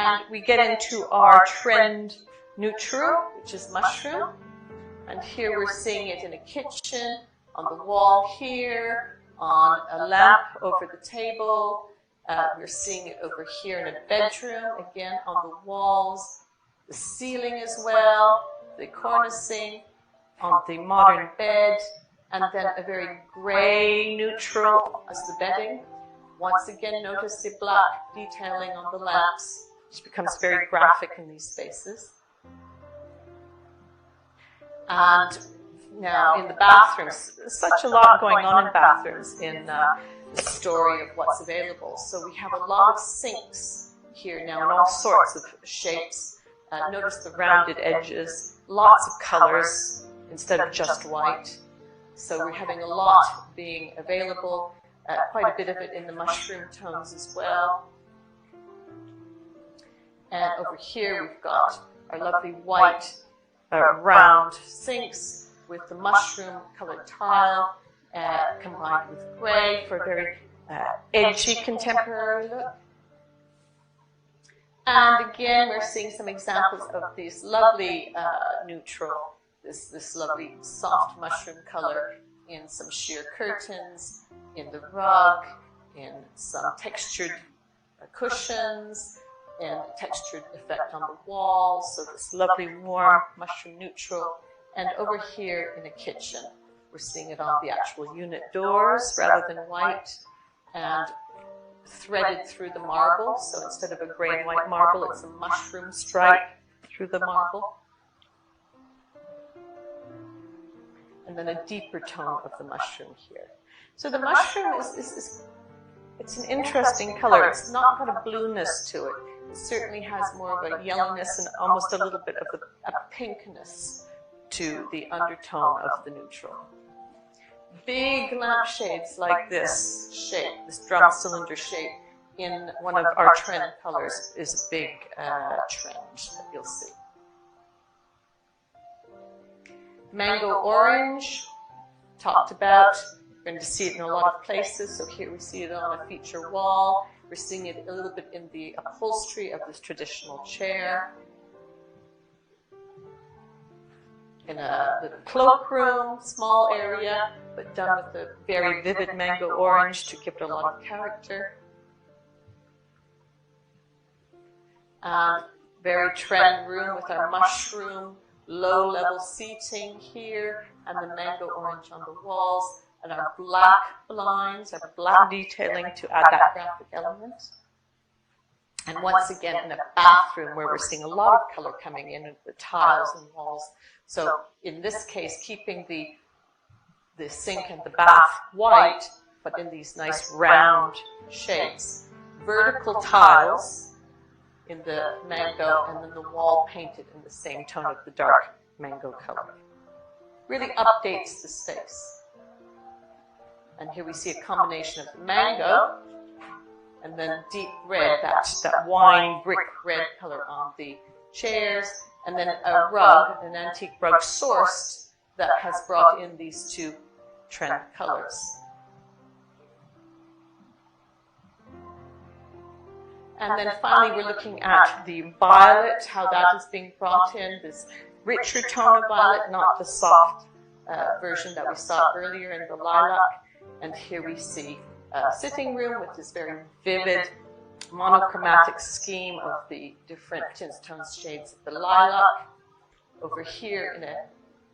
And we get into our trend neutral, which is mushroom. And here we're seeing it in a kitchen, on the wall here, on a lamp over the table. We're seeing it over here in a bedroom, again on the walls, the ceiling as well, the cornicing, on the modern bed, and then a very gray neutral as the bedding. Once again, notice the black detailing on the lamps, which becomes very graphic in these spaces. And now in the bathrooms, there's such a lot going on in bathrooms in the story of what's available. So we have a lot of sinks here now in all sorts of shapes. Notice the rounded edges, lots of colors instead of just white. So we're having a lot being available, quite a bit of it in the mushroom tones as well. And over here we've got our lovely white round sinks with the mushroom colored tile combined with gray for a very edgy contemporary look. And again, we're seeing some examples of these lovely neutral, this lovely soft mushroom color in some sheer curtains, in the rug, in some textured cushions, and textured effect on the walls, so this lovely warm mushroom neutral. And over here in a kitchen, we're seeing it on the actual unit doors rather than white, and threaded through the marble. So instead of a gray and white marble, it's a mushroom stripe through the marble. And then a deeper tone of the mushroom here. So the mushroom is it's an interesting color. It's not got a blueness to it. It certainly has more of a yellowness and almost a little bit of a pinkness to the undertone of the neutral. Big lampshades like this shape, this drum cylinder shape, in one of our trend colors is a big trend that you'll see. Mango orange, talked about. We're going to see it in a lot of places. So here we see it on a feature wall. We're seeing it a little bit in the upholstery of this traditional chair. In a little cloakroom, small area, but done with a very vivid mango orange to give it a lot of character. Very trend room with our mushroom, low-level seating here, and the mango orange on the walls, and our black blinds, our black detailing to add that graphic element. And once again, in a bathroom where we're seeing a lot of color coming in with the tiles and walls. So in this case, keeping the sink and the bath white, but in these nice round shapes. Vertical tiles in the mango, and then the wall painted in the same tone of the dark mango color. Really updates the space. And here we see a combination of the mango and then deep red, that wine brick red color on the chairs, and then a rug, an antique rug sourced that has brought in these two trend colors. And then finally we're looking at the violet, how that is being brought in, this richer tone of violet, not the soft version that we saw earlier in the lilac. And here we see a sitting room with this very vivid monochromatic scheme of the different tints, tones, shades of the lilac. Over here in a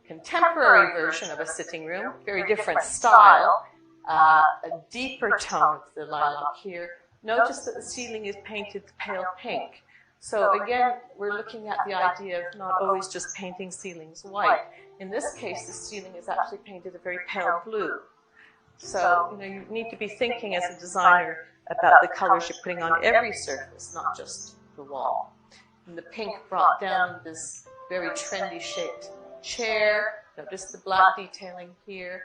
contemporary version of a sitting room, very different style, a deeper tone of the lilac here. Notice that the ceiling is painted pale pink. So again, we're looking at the idea of not always just painting ceilings white. In this case, the ceiling is actually painted a very pale blue. So, you need to be thinking as a designer about the colors you're putting on every surface, not just the wall. And the pink brought down this very trendy shaped chair. Notice the black detailing here.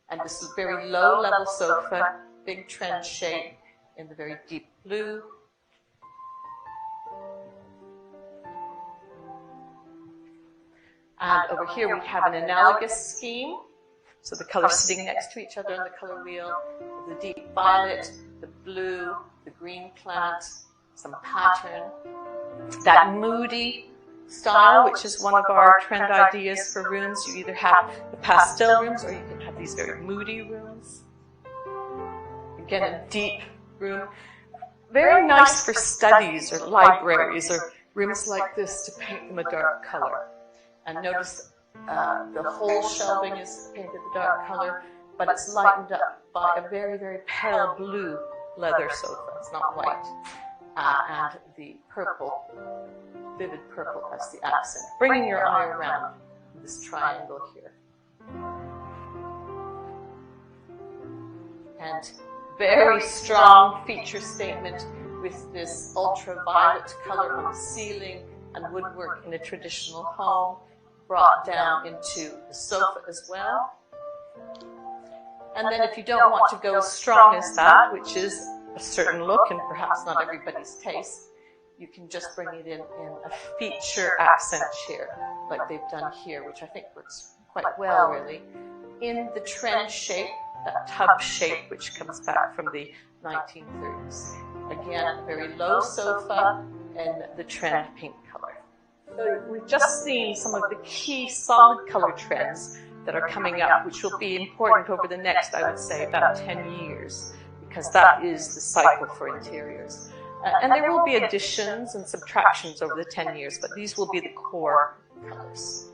And this very low level sofa, big trend shape in the very deep blue. And over here we have an analogous scheme. So the colors sitting next to each other on the color wheel, the deep violet, the blue, the green plant, some pattern. That moody style, which is one of our trend ideas for rooms. You either have the pastel rooms or you can have these very moody rooms. Again, a deep room. Very nice for studies or libraries or rooms like this to paint them a dark color. And notice the whole shelving is painted a dark color, but it's lightened up by a very, very pale blue leather sofa. It's not white. And the purple, vivid purple as the accent, bringing your eye around this triangle here. And very strong feature statement with this ultraviolet color on the ceiling and woodwork in a traditional home, brought down into the sofa as well. And then if you don't want to go as strong as that, which is a certain look and perhaps not everybody's taste, you can just bring it in a feature accent chair like they've done here, which I think works quite well really, in the trend shape, that tub shape which comes back from the 1930s. Again, a very low sofa and the trend pink color. So we've just seen some of the key solid color trends that are coming up, which will be important over the next, I would say, about 10 years, because that is the cycle for interiors. And there will be additions and subtractions over the 10 years, but these will be the core colors.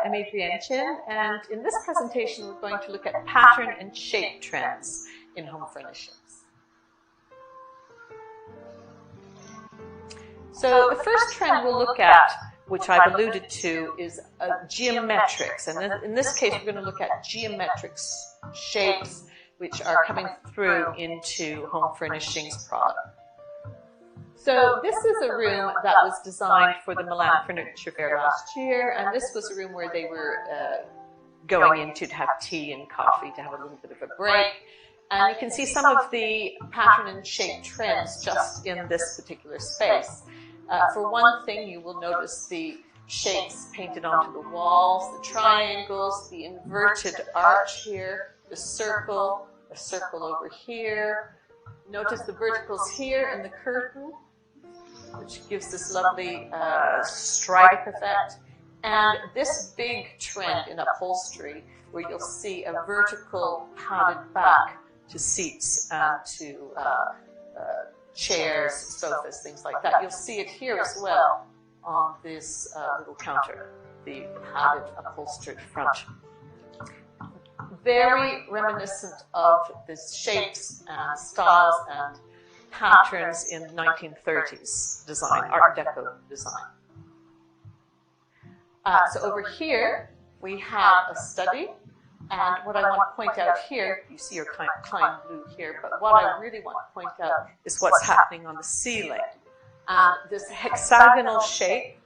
I'm Adrienne Chin, and in this presentation we're going to look at pattern and shape trends in home furnishings. So the first trend we'll look at, which I've alluded to, is geometrics. And in this case we're going to look at geometric shapes which are coming through into home furnishings product. So this is a room that was designed for the Milan Furniture Fair last year, and this was a room where they were going into to have tea and coffee, to have a little bit of a break. And you can see some of the pattern and shape trends just in this particular space. For one thing, you will notice the shapes painted onto the walls, the triangles, the inverted arch here, the circle, a circle over here. Notice the verticals here in the curtain, which gives this lovely stripe effect. And this big trend in upholstery, where you'll see a vertical padded back to seats and to chairs, sofas, things like that. You'll see it here as well on this little counter, the padded upholstered front. Very reminiscent of the shapes and styles and patterns in 1930s design, Art Deco design. So over here, we have a study, and what I want to point out here, you see your Klein blue here, but what I really want to point out is what's happening on the ceiling. This hexagonal shape,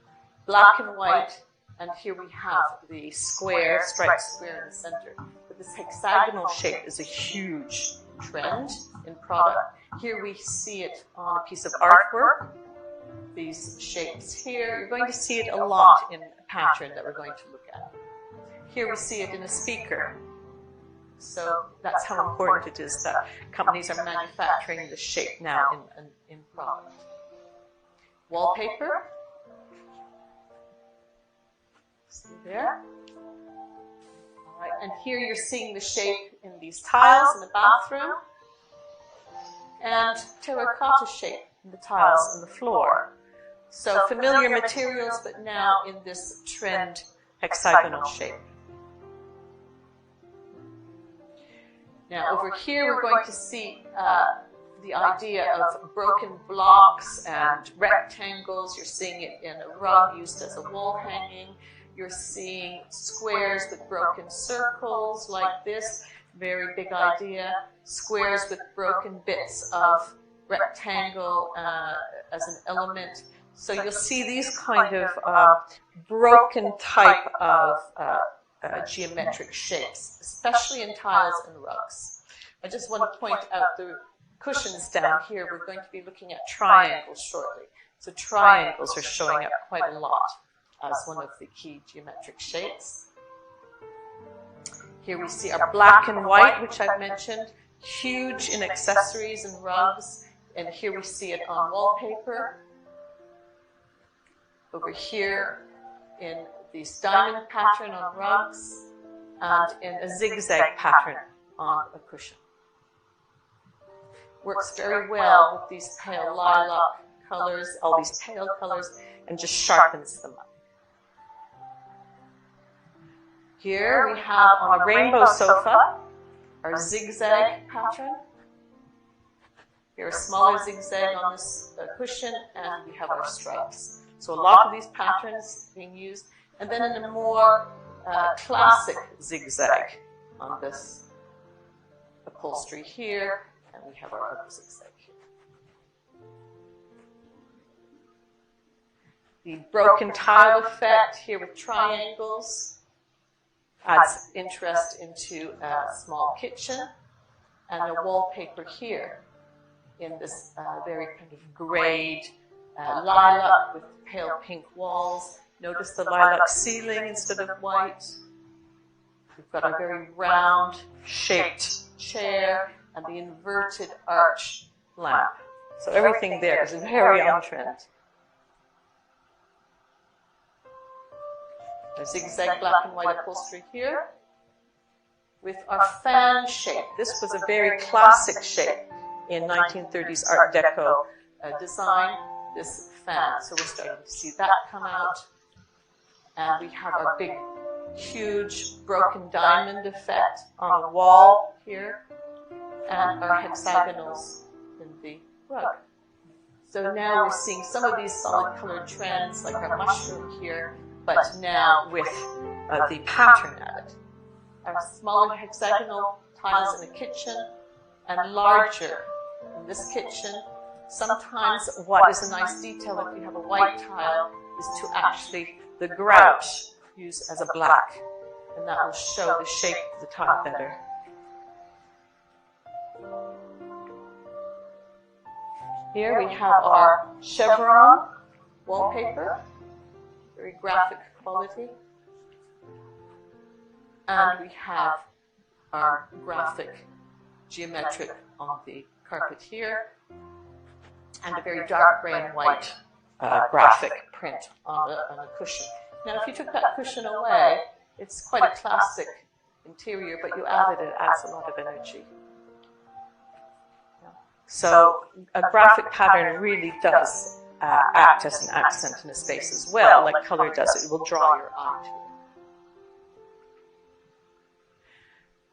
black and white, and here we have the square, striped square in the center. But this hexagonal shape is a huge trend in product. Here we see it on a piece of artwork, these shapes here. You're going to see it a lot in a pattern that we're going to look at. Here we see it in a speaker. So that's how important it is that companies are manufacturing the shape now in product. Wallpaper. See there? All right, and here you're seeing the shape in these tiles in the bathroom, and terracotta shape in the tiles in the floor. So familiar materials, but now in this trend hexagonal shape. Now over here we're going to see the idea of broken blocks and rectangles. You're seeing it in a rug used as a wall hanging. You're seeing squares with broken circles like this, very big idea. Squares with broken bits of rectangle as an element. So you'll see these kind of broken type of geometric shapes, especially in tiles and rugs. I just want to point out the cushions down here. We're going to be looking at triangles shortly. So triangles are showing up quite a lot as one of the key geometric shapes. Here we see our black and white, which I've mentioned, huge in accessories and rugs, and here we see it on wallpaper. Over here in this diamond pattern on rugs, and in a zigzag pattern on a cushion. Works very well with these pale lilac colors, all these pale colors, and just sharpens them up. Here we have on a rainbow sofa our zigzag pattern. Here a smaller zigzag on this cushion, and we have our stripes. So a lot of these patterns being used. And then in a more classic zigzag on this upholstery here, and we have our other zigzag here. The broken tile effect here with triangles adds interest into a small kitchen, and a wallpaper here in this very kind of grayed lilac with pale pink walls. Notice the lilac ceiling instead of white. We've got a very round shaped chair and the inverted arch lamp. So everything there is very on trend. A zigzag black and white upholstery here with our fan shape. This was a very classic shape in 1930s Art Deco design, this fan. So we're starting to see that come out. And we have our big, huge broken diamond effect on the wall here, and our hexagonals in the rug. So now we're seeing some of these solid colored trends, like our mushroom here, but now with the pattern added. Our smaller hexagonal tiles in the kitchen, and larger in this kitchen. Sometimes what is a nice detail if you have a white tile is to actually the grout used as a black, and that will show the shape of the tile better. Here we have our chevron wallpaper, very graphic quality, and we have our graphic geometric on the carpet here, and a very dark gray and white graphic print on a cushion. Now, if you took that cushion away, it's quite a classic interior, but you added it, adds a lot of energy. So a graphic pattern really does act as an accent in a space as well, like color does. It will draw your eye to it.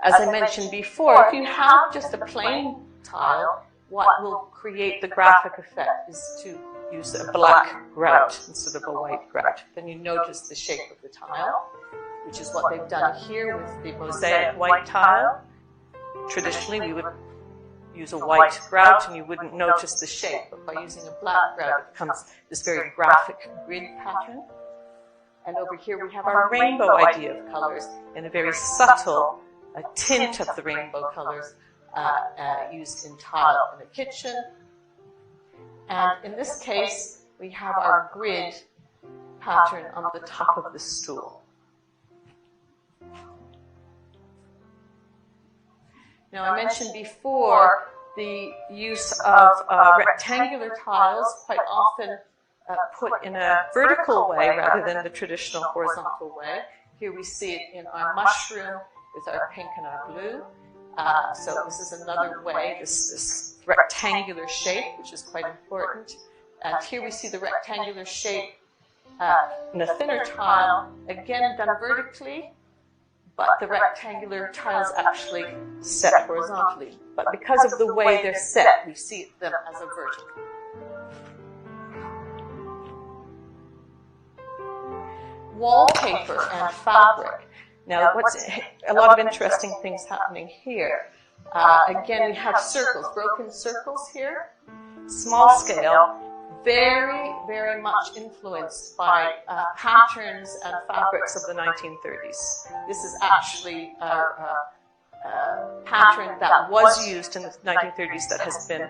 As I mentioned before, if you have just a plain tile, what will create the graphic effect is to use a black grout instead of a white grout. Then you notice the shape of the tile, which is what they've done here with the mosaic white tile. Traditionally, we would use a white grout and you wouldn't notice the shape, but by using a black grout, it becomes this very graphic grid pattern. And over here we have our rainbow idea of colors in a very subtle tint of the rainbow colors used in tile in the kitchen. And in this case, we have our grid pattern on the top of the stool. Now, I mentioned before the use of rectangular tiles, quite often put in a vertical way rather than the traditional horizontal way. Here we see it in our mushroom with our pink and our blue. So this is another way, this rectangular shape, which is quite important. And here we see the rectangular shape in a thinner tile, again done vertically, but the rectangular tiles actually set horizontally. But because of the way they're set, we see them as a vertical. Wallpaper and fabric. Now, what's a lot of interesting things happening here. Again, we have circles, broken circles here, small scale, very, very much influenced by patterns and fabrics of the 1930s. This is actually a pattern that was used in the 1930s that has been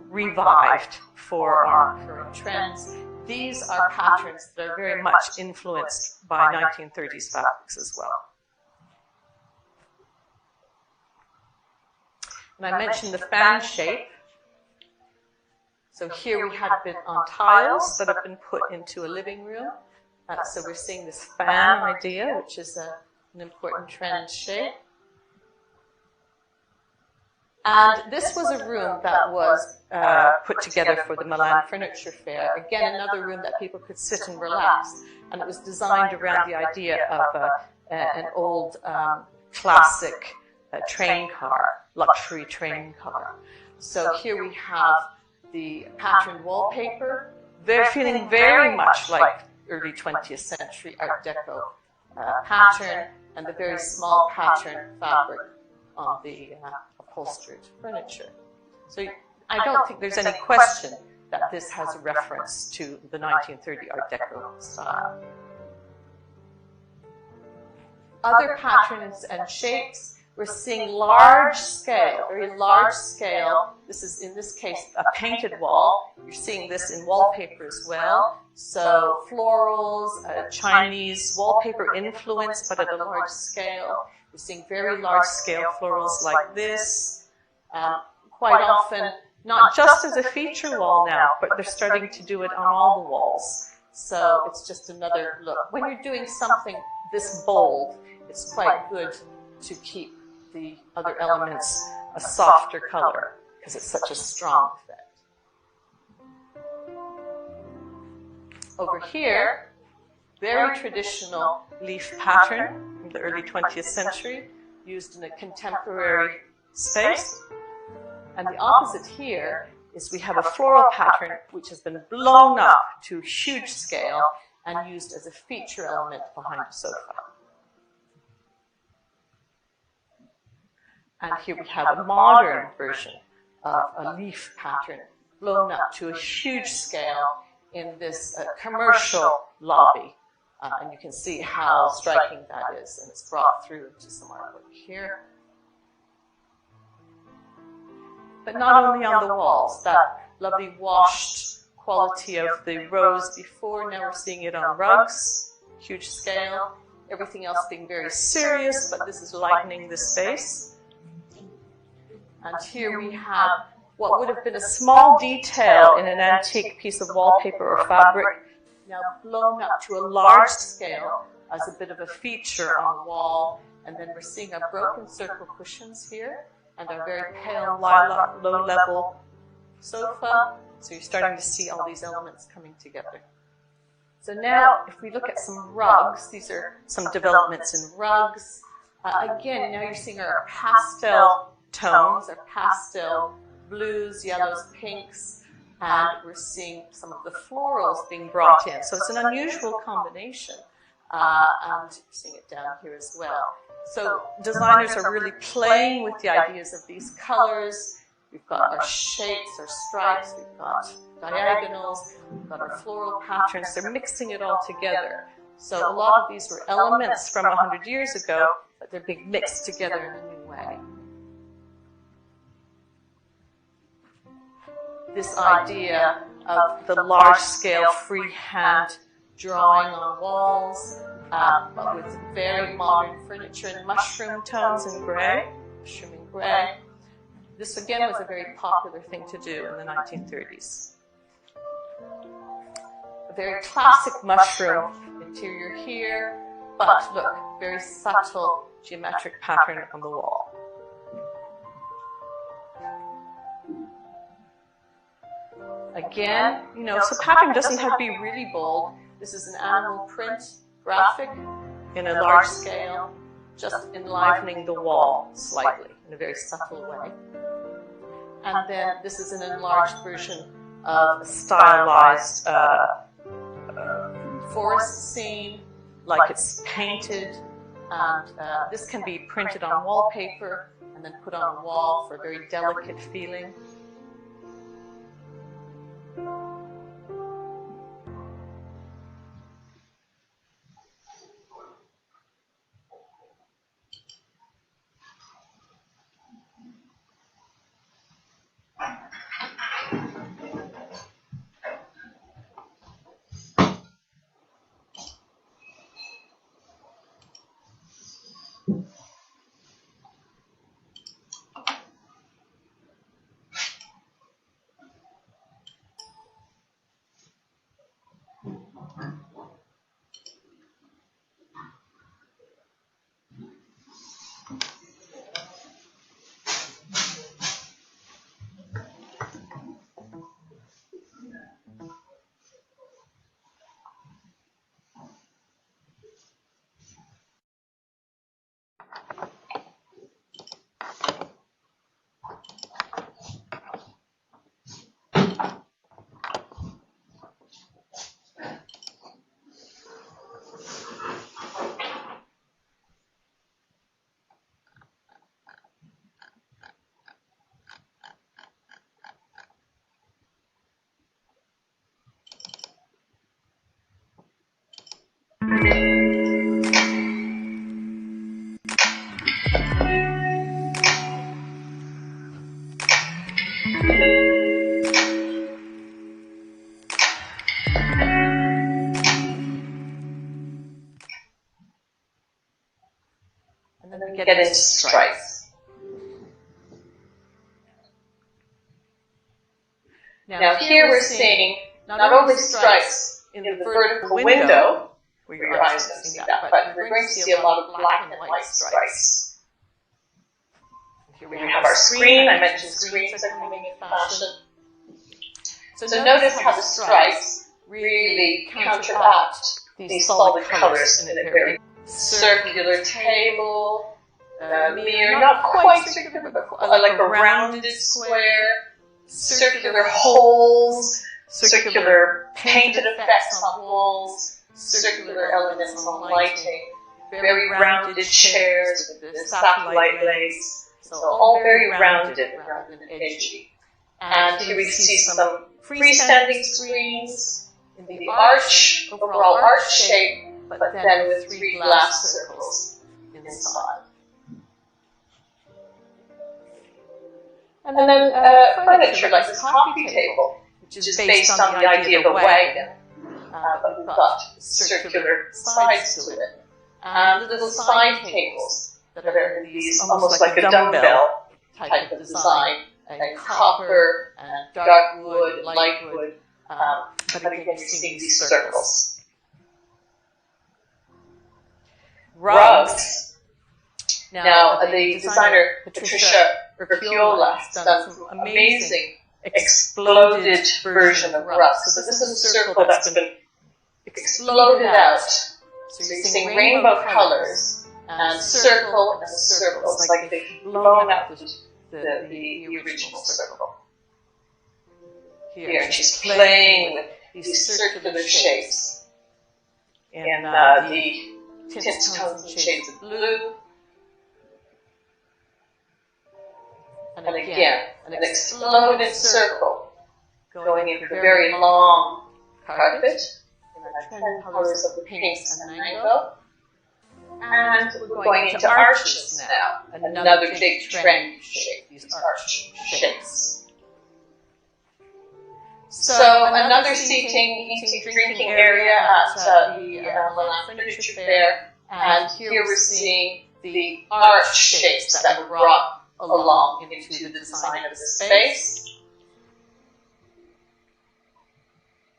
revived for our current trends. These are patterns that are very much influenced by 1930s fabrics as well. And I mentioned the fan shape. So here we have been on tiles that have been put into a living room. So we're seeing this fan idea, which is an important trend shape. And this was a room that was put together for the Milan Furniture Fair. Again, another room that people could sit and relax. And it was designed around the idea of an old classic train car, luxury train car. So here we have the patterned wallpaper. They're feeling very much like early 20th century Art Deco pattern, and the very small pattern fabric on the upholstered furniture. So I don't think there's any question that this has a reference to the 1930 Art Deco style. Other patterns and shapes, we're seeing large scale, very large scale. This is, in this case, a painted wall. You're seeing this in wallpaper as well. So florals, Chinese wallpaper influence, but at a large scale. We're seeing very large scale florals like this. Quite often, not just as a feature wall now, but they're starting to do it on all the walls. So it's just another look. When you're doing something this bold, it's quite good to keep the other elements a softer color because it's such a strong effect. Over here, very traditional leaf pattern from the early 20th century, used in a contemporary space. And the opposite here is we have a floral pattern which has been blown up to huge scale and used as a feature element behind a sofa. And here we have a modern version of a leaf pattern blown up to a huge scale in this commercial lobby. And you can see how striking that is, and it's brought through to some artwork here. But not only on the walls, that lovely washed quality of the rose before, now we're seeing it on rugs, huge scale, everything else being very serious, but this is lightening the space. And here we have what would have been a small detail in an antique piece of wallpaper or fabric, now blown up to a large scale as a bit of a feature on the wall. And then we're seeing our broken circle cushions here and our very pale lilac low-level sofa. So you're starting to see all these elements coming together. So now if we look at some rugs, these are some developments in rugs. Again, now you're seeing our pastel tones, our pastel blues, yellows, pinks, and we're seeing some of the florals being brought in. So it's an unusual combination, and you're seeing it down here as well. So designers are really playing with the ideas of these colors. We've got our shapes, our stripes, we've got diagonals, we've got our floral patterns. They're mixing it all together. So a lot of these were elements from 100 years ago, but they're being mixed together in a new way. This idea of the large-scale freehand drawing on walls, but with very modern furniture in mushroom tones and gray, mushroom and gray. This again was a very popular thing to do in the 1930s. A very classic mushroom interior here, but look, very subtle geometric pattern on the wall. Again, you know, so pattern doesn't have to be really bold. This is an animal print graphic in a large scale, just enlivening the wall slightly in a very subtle way. And then this is an enlarged version of a stylized forest scene, like it's painted, and this can be printed on wallpaper and then put on a wall for a very delicate feeling. And then we get into stripes. Now here we're seeing not only stripes in the vertical window, where your eyes don't see that, but we're going to see a lot of black and white stripes. Here we have our screen. I mentioned screens are coming in fashion. So notice how the stripes really counteract these solid colors in a very circular table, mirror, not quite circular, but like a rounded square, circular holes, circular painted effects on walls, circular elements on lighting, very rounded chairs with the satellite legs, so all very rounded rather than edgy. And here we see some freestanding screens in the arch, overall arch shape, but then with 3 glass circles inside. And then furniture like this coffee table, which is based on the idea of a wagon, but we've got circular sides to it. And little side tables that are these almost like a dumbbell type of design, and copper, and dark wood, light wood, but again you're seeing these circles. Rugs. Now, the designer Patricia Urquiola has done some amazing exploded version of rugs. So this is a circle that's been exploded out. So you're seeing rainbow colors and circle and circle. It's like they've blown out the original circle. Here, and she's playing with these circular shapes. And the tints, tones, and shades of blue. And again, an exploded circle going into a very long carpet in our trend colors of the pinks and mango. And we're going into arches now, another big trend shape, these arch shapes. So another seating, eating, drinking area at the Milan Furniture Fair, and here we're seeing the arch shapes that were brought along into the design of the space.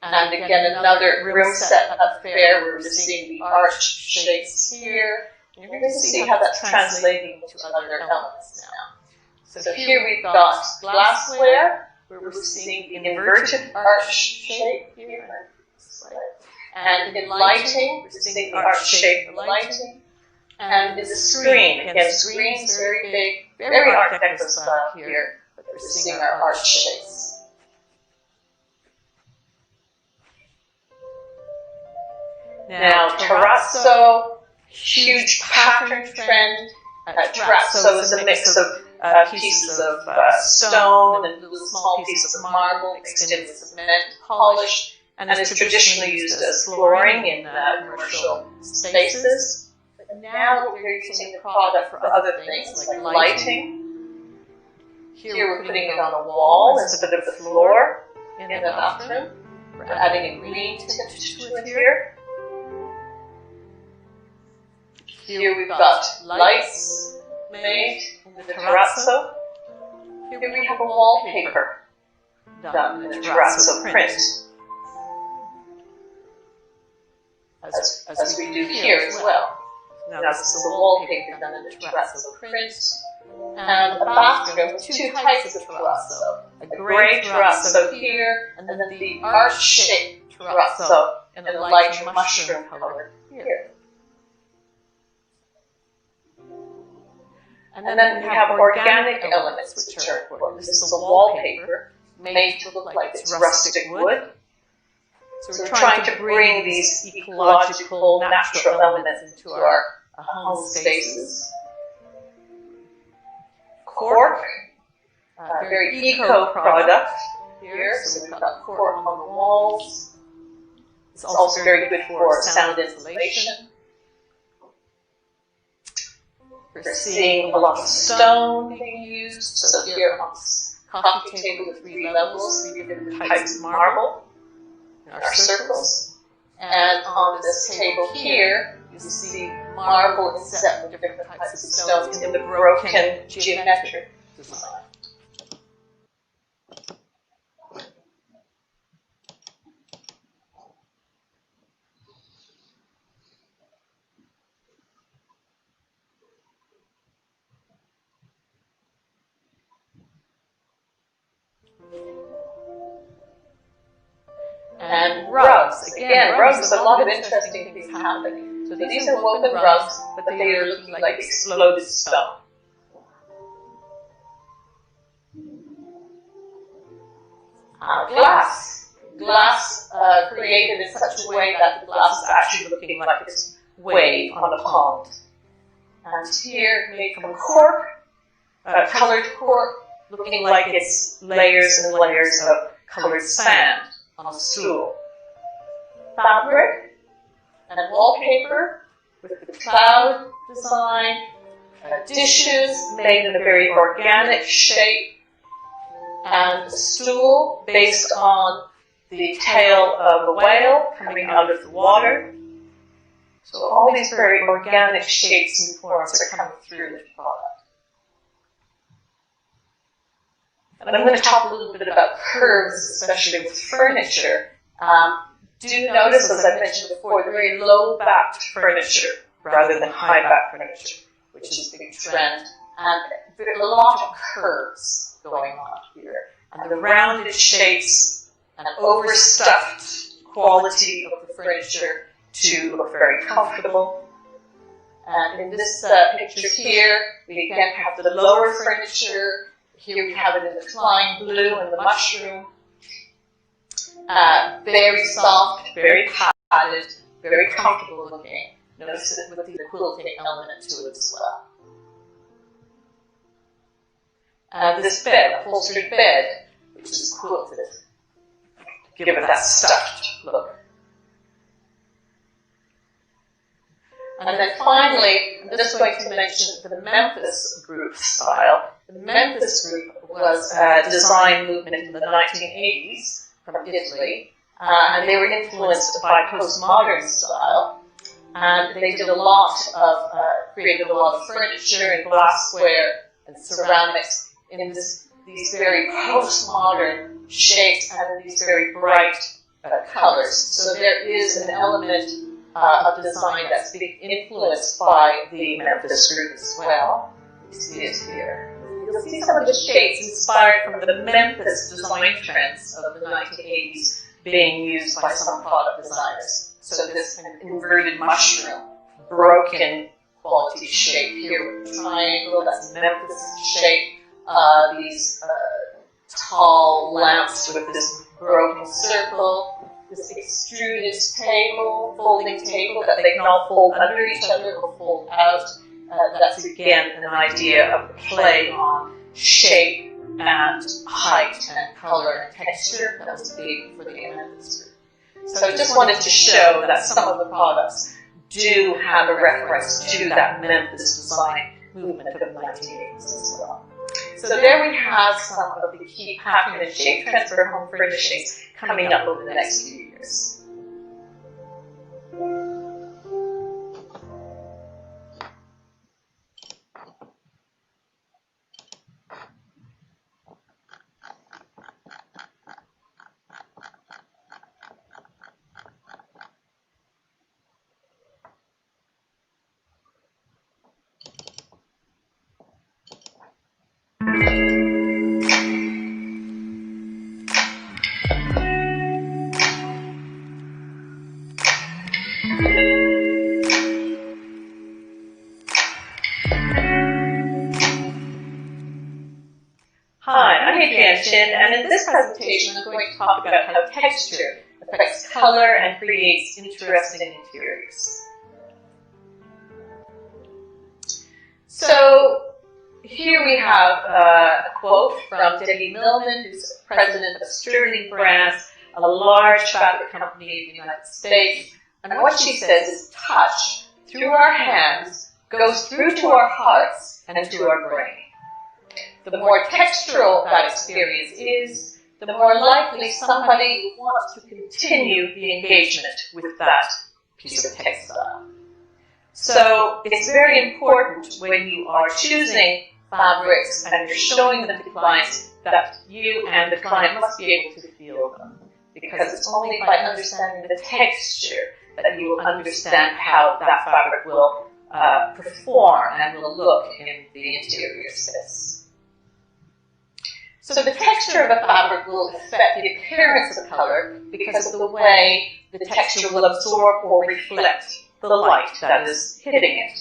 And again, another room set affair where we're seeing the arch shapes here. And you're going to see how that's translating to other elements now. So here we've got glassware, where we're seeing the inverted arch shape here. And in lighting, we're seeing the arch shape of lighting. And in the screen, again, screen's very big, very Art Deco style here, but we're seeing our arch shapes. Now, terrazzo, huge pattern trend. Terrazzo is a mix of pieces of stone and little small pieces of marble mixed in with cement polish, and is traditionally used as flooring in commercial spaces. But now we're using the product for other things like lighting. Here we're putting it on the wall instead of the floor in the bathroom. We're adding a green tint to it here. Here we've got lights made in the terrazzo. Here we have a wallpaper done in the terrazzo print, as we do here as well. Now this is a wallpaper done in the terrazzo print. And a bathroom with two types of terrazzo. A grey terrazzo here, and then the arch-shaped terrazzo in a light mushroom color here. And then we have organic elements which are important. This is a wallpaper made to look like it's rustic wood. So we're trying to bring these ecological, natural elements into our home spaces. Cork, a very eco product here. So we've got cork on the walls. It's also very good for sound insulation. We're seeing a lot of stone being used. So here on this coffee table with 3 levels, 3 different types of marble in our circles. And on this table here, you see marble and several different types of stones in the broken geometric design. And rugs. Again, rugs, a lot of interesting things happening. So these are woven rugs, but they are looking like exploded stone. Glass. Glass created in such a way that the glass is actually looking like this wave on a pond. And here, made from cork, colored cork, looking like it's layers and layers of colored sand on a stool. Fabric and wallpaper with the cloud design. Dishes made in a very organic shape. And a stool based on the tail of a whale coming out of the water. So all these very organic shapes and forms are coming through the product. And I'm going to talk a little bit about curves, especially with furniture. Do notice, as I mentioned before, the very low-backed furniture rather than high-backed furniture, which is a big trend. And there are a lot of curves going on here. And the rounded shapes and overstuffed quality of the furniture to look very comfortable. And in this picture here, we again have the lower furniture. Here we have it in the Klein blue and the mushroom. Very soft, very padded, very comfortable looking. Notice it with the quilting element to it as well. And this bed, upholstered bed, which is quilted, to give it that stuffed look. And then finally, I'm just going to mention the Memphis group style. The Memphis group was a design movement in the 1980s from Italy, and they were influenced by postmodern style. And they did a lot of, created a lot of furniture and glassware and ceramics in these very postmodern shapes and these very bright colors. So there is an element of design that's being influenced by the Memphis group as well. You see it here. You'll see some of the shapes inspired from the Memphis design trends of the 1980s being used by some product designers. So this kind of inverted mushroom, broken quality shape here with a triangle, that's Memphis shape. These tall lamps with this broken circle, this extruded table, folding table that they can all fold under each other or fold out. That's again an idea of play on shape and height and color and texture. That was big for the Memphis group. So I just wanted to show that some of the products do have a reference to that Memphis design movement of the 1980s as well. So there we have some of the key pattern and shape trends for home furnishings coming up over the next few years. And in this presentation, I'm going to talk about how texture affects color and creates interesting interiors. So here we have a quote from Debbie Millman, who's president of Sterling Brands, a large fabric company in the United States. And what she says is touch, through our hands, goes through to our hearts and to our brain. The more textural that experience is, the more likely somebody wants to continue the engagement with that piece of textile. So it's very important when you are choosing fabrics and you're showing them to clients that you and the client must be able to feel them. Because it's only by understanding the texture that you will understand how that fabric will perform and will look in the interior space. So the texture of a fabric will affect the appearance of color because of the way the texture will absorb or reflect the light that is hitting it.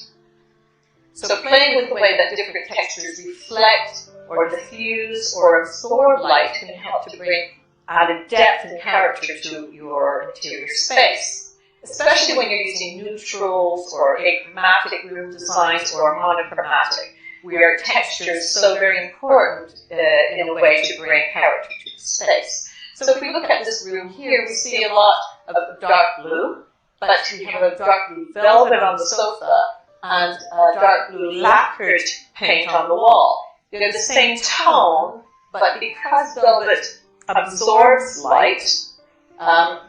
So playing with the way that different textures reflect or diffuse or absorb light can help to bring added depth and character to your interior space, especially when you're using neutrals or achromatic room designs or monochromatic, where texture is so very important in a way to bring character to the space. So if we look at this room here, we see a lot of dark blue, but we have a dark blue velvet on the sofa and a dark blue lacquered paint on the wall. They're the same tone, but because velvet absorbs light,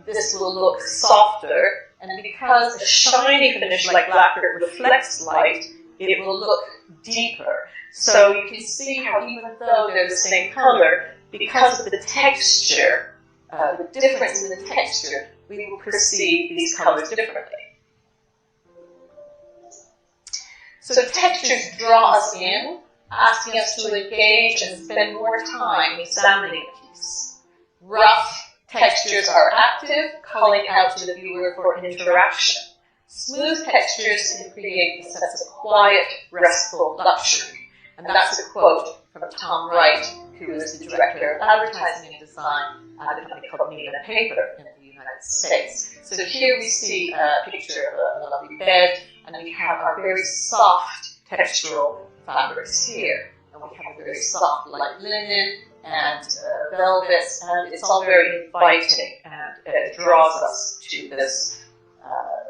this will look softer, and because a shiny finish like lacquer reflects light, it will look deeper. So you can see how even though they're the same color, because of the texture, the difference in the texture, we will perceive these colors differently. So textures draw us in, asking us to engage and spend more time examining a piece. Rough textures are active, calling out to the viewer for interaction. Smooth textures can create a sense of quiet, restful luxury. And that's a quote from Tom Wright, who is the director of advertising and design at a company called Neiman Paper in the United States. So here we see a picture of a lovely bed, and we have our very soft textural fabrics here. And we have a very soft light linen and velvets, and it's all very inviting, and it draws us to this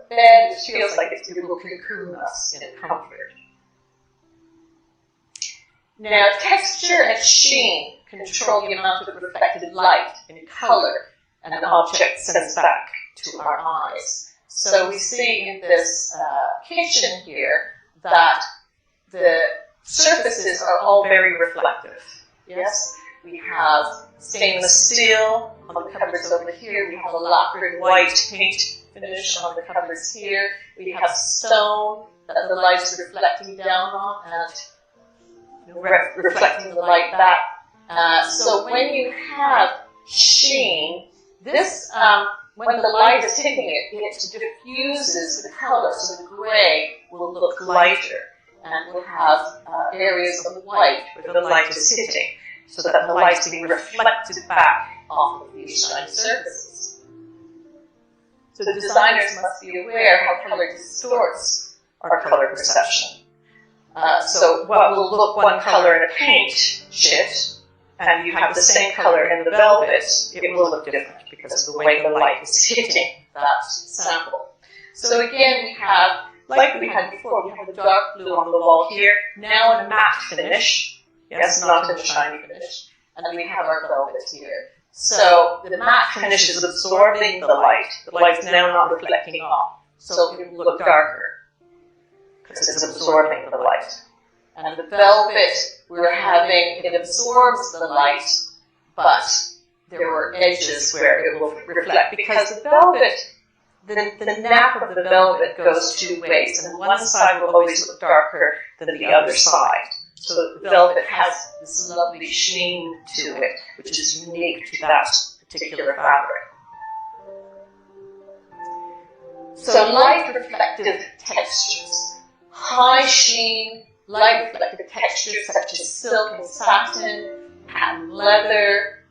bed, which feels like it will cocoon us in comfort. Now, texture and sheen control the amount of reflected light and color an object sends back to our eyes. So we see in this kitchen here that the surfaces are all very reflective. Yes, we have stainless steel on the cupboards over here. We have a lacquered white paint finish on the cupboards here. We have stone that the light is reflecting down on and reflecting the light back. So when you have sheen, this when the light is hitting it, it diffuses the color, so the gray will look lighter and will have areas of white where the light is hitting, so that the light is being reflected back off of these shiny surfaces. So the designers must be aware how color distorts our color perception. So what will look one color in a paint sheet, and you have the same color in the velvet, it will look different because of the way the light is hitting that sample. So again, we have, like we had before, we have the dark blue on the wall here, now in a matte finish, yes, not in a shiny finish, and we have our velvet here. So the matte finish is absorbing the light is now not reflecting off, so it will look darker because it's absorbing the light. And the velvet, it absorbs the light, but there were edges where it will reflect, because the velvet, the nap of the velvet goes two ways, and one side will always look darker than the other side. So the velvet has this lovely sheen to it, which is unique to that particular fabric. So light reflective textures, high sheen, light reflective textures such as silk and satin, patent leather,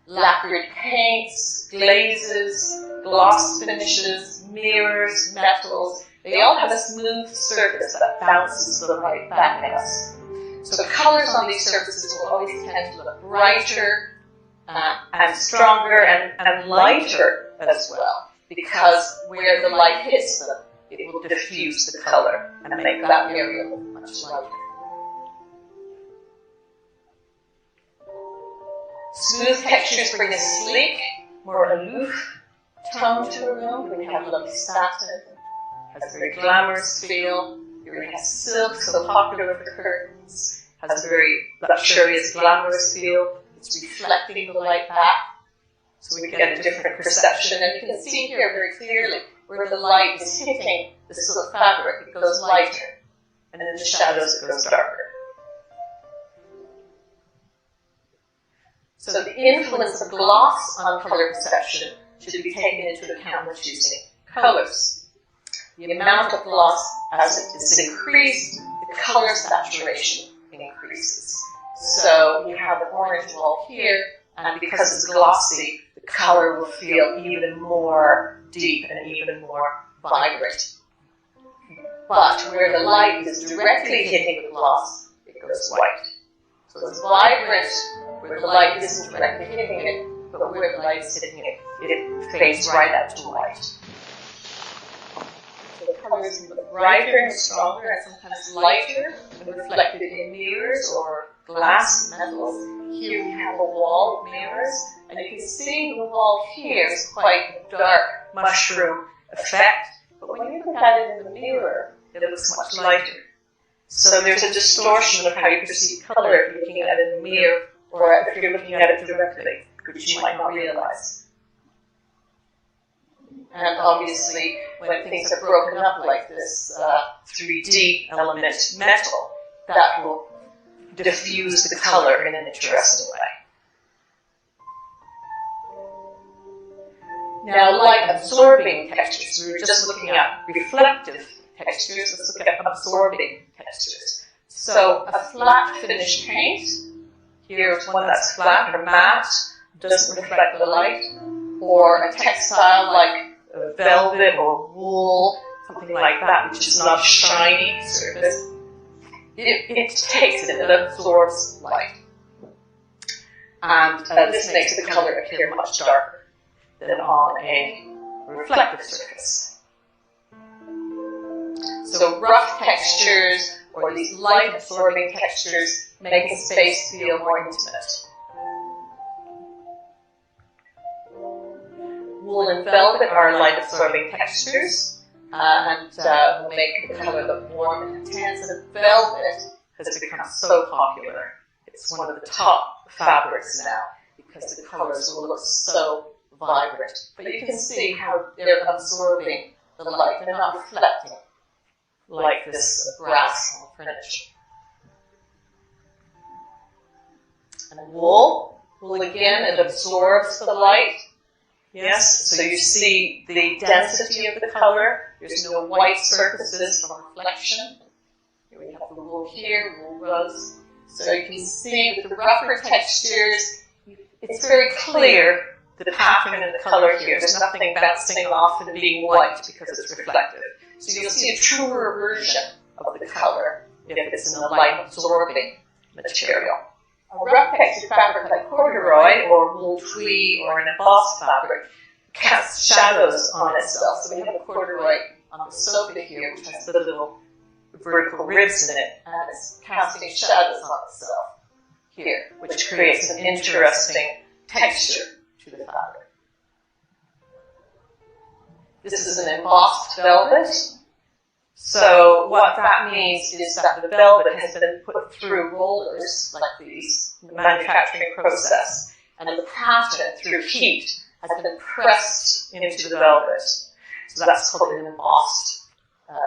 lacquered paints, glazes, gloss finishes, mirrors, metals, they all have a smooth surface that bounces the light back at us. So colors on these surfaces will always tend to look brighter and stronger and lighter as well, because where the light hits them, it will diffuse the color and make that area look much lighter. Smooth textures bring a sleek, more aloof tone to a room. We have lovely satin, has a very glamorous feel. Here we have silk, so popular for curtains, has a very luxurious, glamorous feel. It's reflecting the light back, so we get a different perception. And you can see here very clearly where the light is hitting the silk fabric, it goes lighter, and in the shadows it goes darker. So the influence of gloss on color perception should be taken into account when choosing colors. The amount of gloss, as it is increased, the color saturation increases. So you have an orange wall here, and because it's glossy, the color will feel even more deep and even more vibrant. But where the light is directly hitting the gloss, it goes white. So it's vibrant where the light isn't directly hitting it, but where the light is hitting it, it fades right out to white. So the colors look brighter and stronger and sometimes lighter when reflected in mirrors or glass metals. Here we have a wall of mirrors, and you can see the wall here is quite a dark mushroom effect, but when you look at it in the mirror, it looks much lighter. So there's a distortion of how you perceive color if you're looking at it in the mirror or if you're looking at it directly, which you might not realize. And obviously, when things are broken up like this 3D element metal, that will diffuse the color in an interesting way. Now, light-absorbing textures. We were just looking at reflective textures. Let's look at absorbing textures. So, a flat finish paint. Here's one that's flat or matte, doesn't reflect the light. Or a textile like velvet or wool, something like that, which is not a shiny surface. It takes it, it absorbs light. And this makes the color appear much darker than on a reflective surface. So rough textures or these light-absorbing textures make a space feel more intimate. Wool and velvet are light-absorbing textures and will make the color look warm and intense. And velvet has become so popular. It's one of the top fabrics now because the colors will look so vibrant. But you can see how they're absorbing the light. They're not reflecting like this brass on furniture. And wool again, it absorbs the light. Yes, so you see the density of the color. There's no white surfaces from reflection. Here we have the wool here, wool rose. So you can see with the rougher textures, it's very clear, the pattern and the color here. There's nothing bouncing off and being white because it's reflective. So you'll see a truer version of the color if it's in a light-absorbing material. A rough textured fabric like corduroy or wool tweed or an embossed fabric casts shadows on itself. So we have a corduroy on the sofa here, which has the little vertical ribs in it, and it's casting shadows on itself here, which creates an interesting texture to the fabric. This is an embossed velvet. So what that means is that the velvet has been put through rollers like these in the manufacturing process, and the pattern through heat has been pressed into the velvet. So that's called an embossed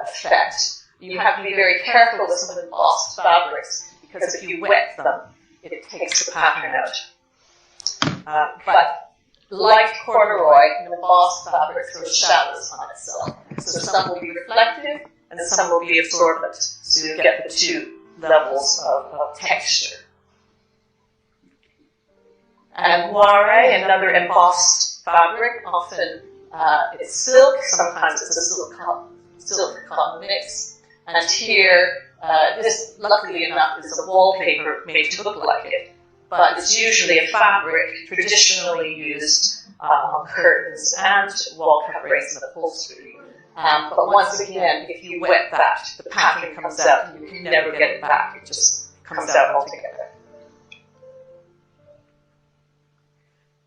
effect. You have to be very careful with some embossed fabrics because if you wet them, it takes the pattern out. But like corduroy, an embossed fabric throws shadows on itself. So some will be reflective and some will be absorbent. So you get the two levels of texture. And moire, another embossed fabric, often it's silk, sometimes it's a silk-cotton mix. And here, this, luckily enough, is a wallpaper made to look like it. But it's usually a fabric traditionally used on curtains and wall coverings and upholstery. But once again, if you wet that, the pattern comes out and you can never get it back. It just comes out altogether.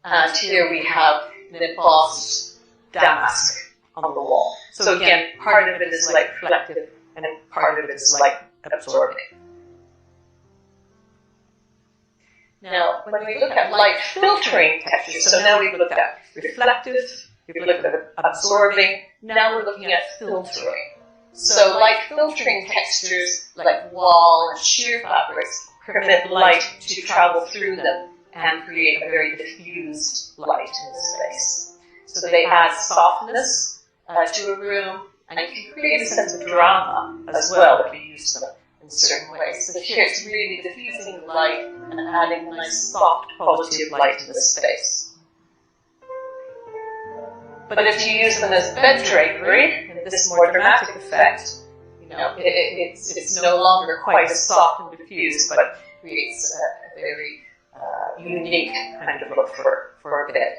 And here we have an embossed damask on the wall. So again, part of it is light reflective and part of it is light absorbing. Now, when we look at light filtering textures, so now we've looked at reflective, we've looked at absorbing, now we're looking at filtering. So light filtering textures like wall and sheer fabrics permit light to travel through them and create a very diffused light in the space. So they add softness to a room, and you can create a sense of drama as well if you use them in certain ways. So here it's really diffusing the light and adding a nice soft quality of light in the space. But if you use them as bed drapery, in this more dramatic effect, it's no longer quite as soft and diffused, but creates a very unique kind of look for a bed.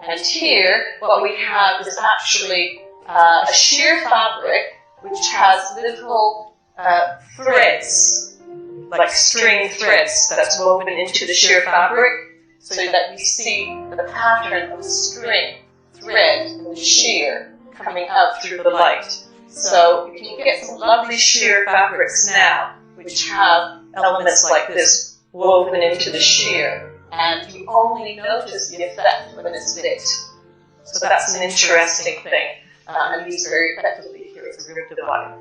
And here, what we have is actually a sheer fabric which has little threads, like string threads that's woven into the sheer fabric, so that you see the pattern of the string thread and the sheer coming out through the light. So you can get some lovely sheer fabrics now which have elements like this woven into the sheer, and you only notice the effect when it's lit. So that's an interesting thing, and used very effectively here as a room divider.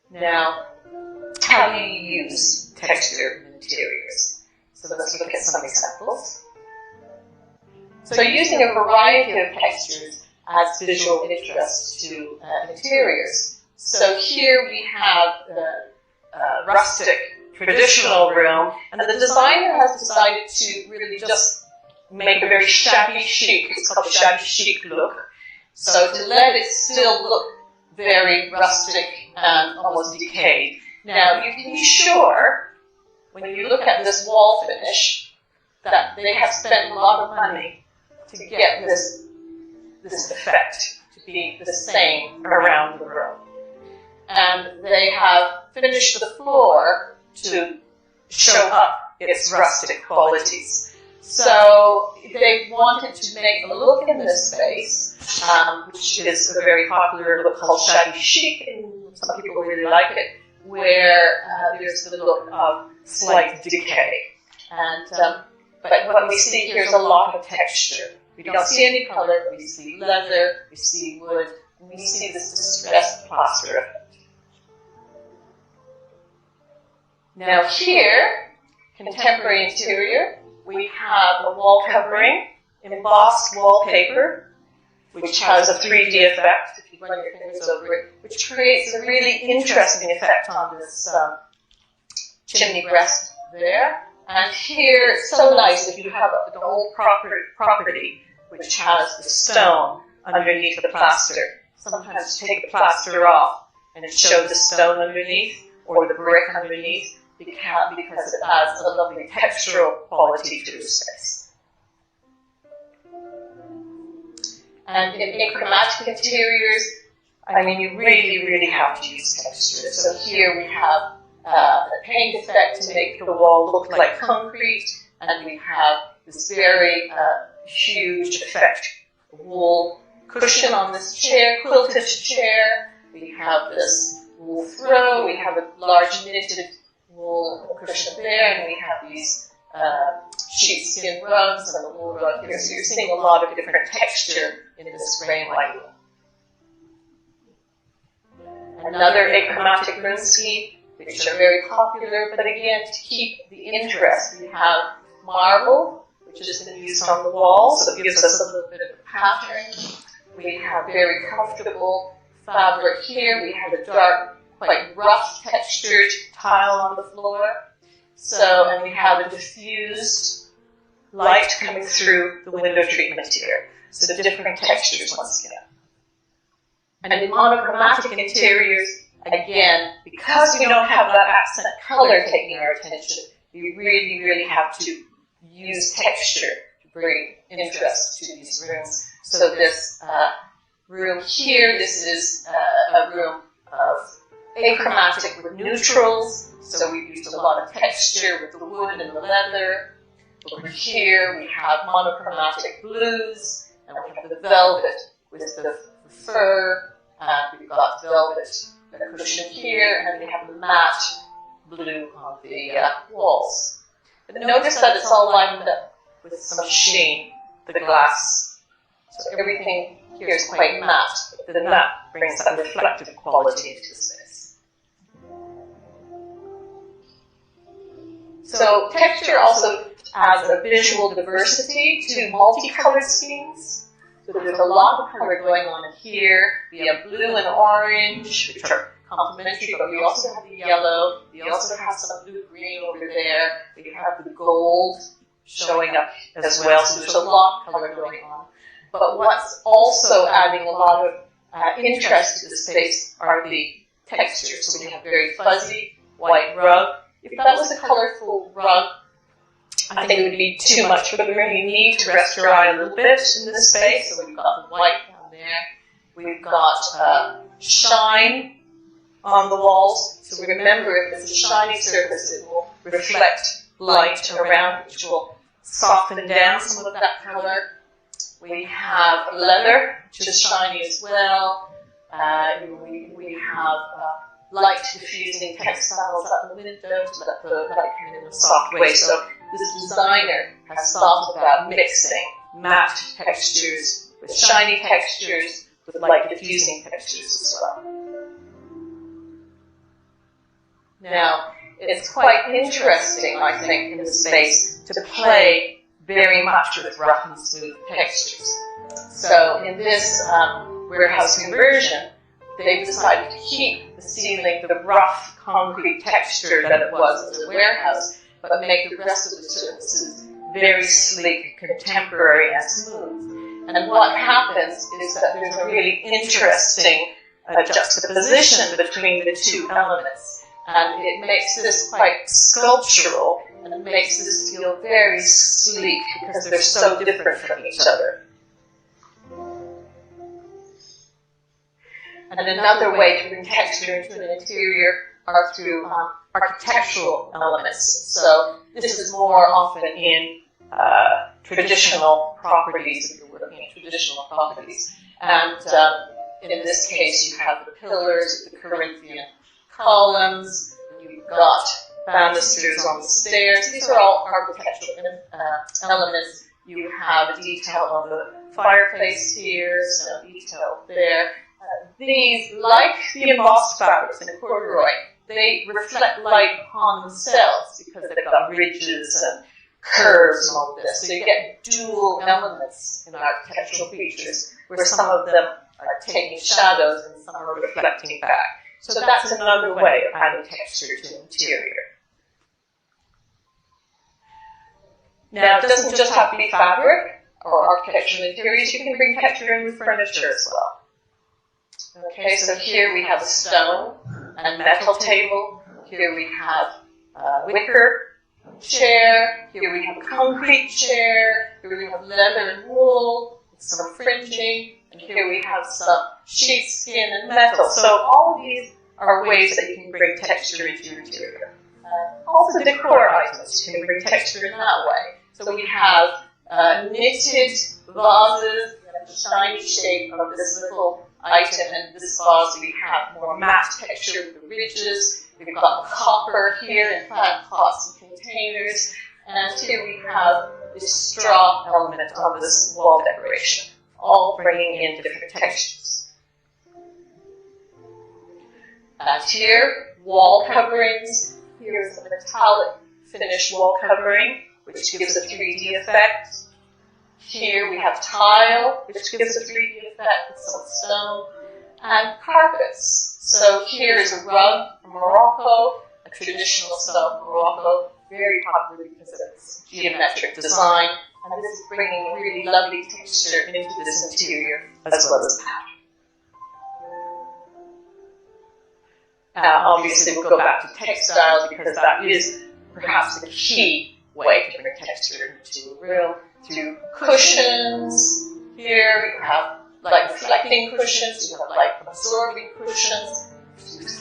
Now, how do you use texture in interiors? So let's look at some examples. So using a variety of textures adds visual interest to interiors. So here we have rustic, traditional room, and the designer has decided to really just make a very shabby chic, it's called a shabby chic look, so to let it still look very rustic and almost decayed. Now, you can be sure, when you look at this wall finish, that they have spent a lot of money to get this effect to be the same around the room. And they have finished the floor to show up its rustic qualities. So they wanted to make a look in this space, which is a very popular look called shabby chic, and some people really like it, where there's the look of slight decay. And but what we see here is a lot of texture. We don't see any color, we see leather, we see wood, and we see this distressed plaster effect. Now here, contemporary interior, we have a wall covering, embossed wallpaper, which has a 3D effect, if you run your fingers over it, which creates a really interesting effect on this chimney breast there. And here, it's so nice if you have the old property which has the stone underneath the plaster. Sometimes you take the plaster off and show the stone underneath or the brick underneath because it adds a lovely textural quality to the space. And in chromatic interiors, I mean, you really, really have to use texture. So here we have a paint effect to make the wall look like concrete, and we have this very huge effect. Wool cushion on this chair, quilted chair. We have this wool throw. We have a large knitted wool cushion there, and we have these sheepskin rugs and the wool rug here. So you're seeing a lot of different texture in this grain light wool. Another achromatic room scheme, which are very popular, but again, to keep the interest, we have marble, which has been used on the wall, so it gives us a little bit of a pattern. We have very comfortable fabric here. We have a dark, quite rough textured tile on the floor. So, and we have a diffused light coming through the window treatment here. So different textures once again. And in monochromatic interiors, again, because we don't have that accent color taking our attention, we really, really have to use texture to bring interest to these rooms. So this room here, this is a room of achromatic with neutrals. So we've used a lot of texture with the wood and the leather. Over here we have monochromatic blues, and we have the velvet with the fur. We've got velvet cushion here, and we have the matte blue on the walls. But notice that it's all lined up with some sheen, the glass. So everything here is quite matte, but the matte brings that reflective quality into the space. So texture also adds a visual diversity to multicolored schemes. So there's a lot of color going on here. We have blue and orange, which are complementary, but we also have the yellow. We also have some blue-green over there. We have the gold showing up as well. So there's a lot of color going on. But what's also adding a lot of interest to the space are the textures. So we have a very fuzzy white rug. If that was a colorful rug, I think it would be too much for the room. You need to rest your eye a little bit in this space. So we've got the white down there. We've got shine on the walls. So remember, if it's a shiny surface, it will reflect light around, which will soften down some of that color. We have leather, which is shiny as well. We have light diffusing textiles at the window to let the light come in a soft way. So this designer has thought about mixing matte textures with shiny textures with light diffusing textures as well. Now, it's quite interesting, I think, in the space to play very much with rough and smooth textures. So in this warehouse conversion, they've decided to keep the ceiling the rough concrete texture that it was as a warehouse, but make the rest of the surfaces very sleek, contemporary, and smooth. And what happens is that there's a really interesting juxtaposition between the two elements. And it makes this quite sculptural, and it makes this feel very sleek because they're so different from each other. And another way to bring texture into an interior are through architectural elements. So this is more often in traditional properties, if you're working in traditional properties. And in this case, you have the pillars, the Corinthian columns, you've got banisters on the stairs. These are all architectural elements. You have detail on the fireplace here, some detail there. These, like the embossed fabrics in corduroy, they reflect light upon themselves because they've got ridges and curves and all of this. So you get dual elements in architectural features, where some of them are taking shadows and some are reflecting back. So that's another way of adding texture to an interior. Now, it doesn't just have to be fabric or architectural interiors. You can bring texture in with furniture as well. Okay, so here we have a stone and metal table. Here we have a wicker chair. Here we have a concrete chair. Here we have leather and wool, some fringing. And here we have some sheepskin and metal. So all of these are ways that you can bring texture into your interior. Also decor items, you can bring texture in that way. So we have knitted vases and the shiny shape of this little item, and this vase we have more matte texture with the ridges. We've got copper here in plant pots and containers, and here we have this straw element on this wall decoration, all bringing in different textures. And here, wall coverings. Here's a metallic finished wall covering, which gives a 3D effect. Here we have tile, which gives a 3D effect with some stone, and carpets. So here is a rug from Morocco, a traditional style from Morocco, very popular because of its geometric design, and this is bringing really lovely texture into this interior as well as pattern. Obviously, we'll go back to textiles because that is perhaps the key way to bring texture into a room. Through cushions. Here we have light reflecting cushions, you have light absorbing cushions,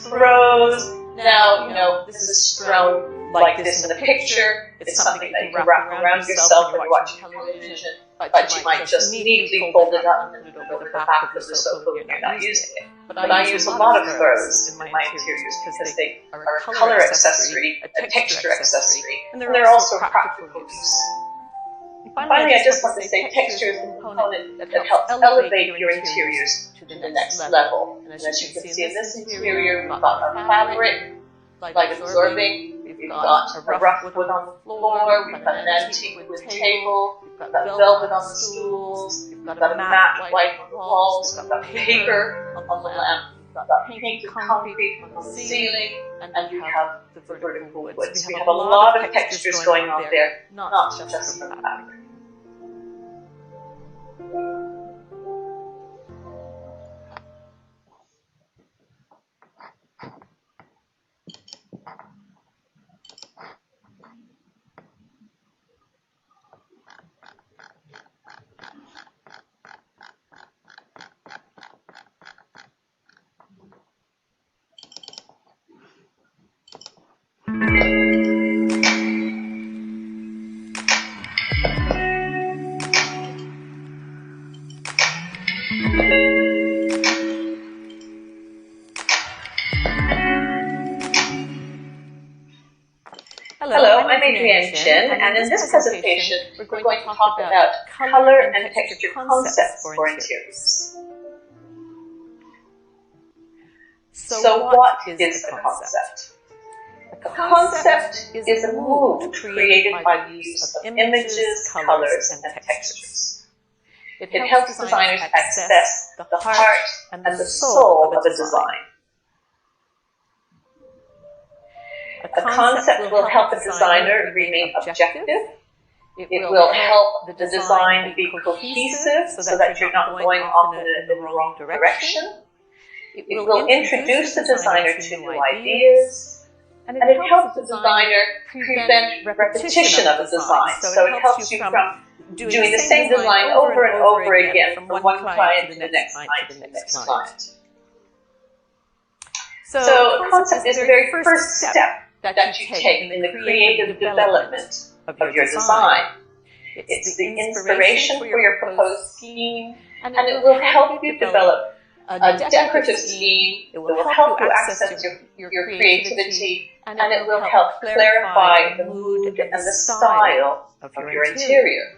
throws. Now, you know, this is thrown like this in the picture. It's something that you can wrap around yourself when you're watching television, but you might just neatly fold it up and put it over the back of the sofa when you're not using it. But I use a lot of throws in my interiors because they are a color accessory, a texture accessory, and they're also practical use. Finally, I just want to say texture is a component that helps elevate your interiors to the next level. And as you can see in this interior, we've got our fabric, light absorbing, we've got a rough wood on the floor, we've got an antique wood table, we've got velvet on the stools, we've got a matte white on the walls, we've got paper on the lamp, we've got painted concrete on the ceiling, and you have the vertical woods. We have a lot of textures going on there, not just from the fabric. Hello, I'm Adrienne Chin, and in this presentation, we're going to talk about color and texture concepts for interiors. So what is a concept? A concept is a mood created by the use of images, colors, and textures. It helps designers access the heart and the soul of a design. A concept will help a designer remain objective. It will help the design be cohesive so that you're not going off in the wrong direction. It will introduce the designer to new ideas. And it helps the designer prevent repetition of a design. So it helps you from doing the same design over and over again from one client to the next client to the next client. So the concept is the very first step that you take in the creative development of your design. It's the inspiration for your proposed scheme, and it will help you develop a decorative scheme. It will help you access your creativity, and it will help clarify the mood and the style of your interior.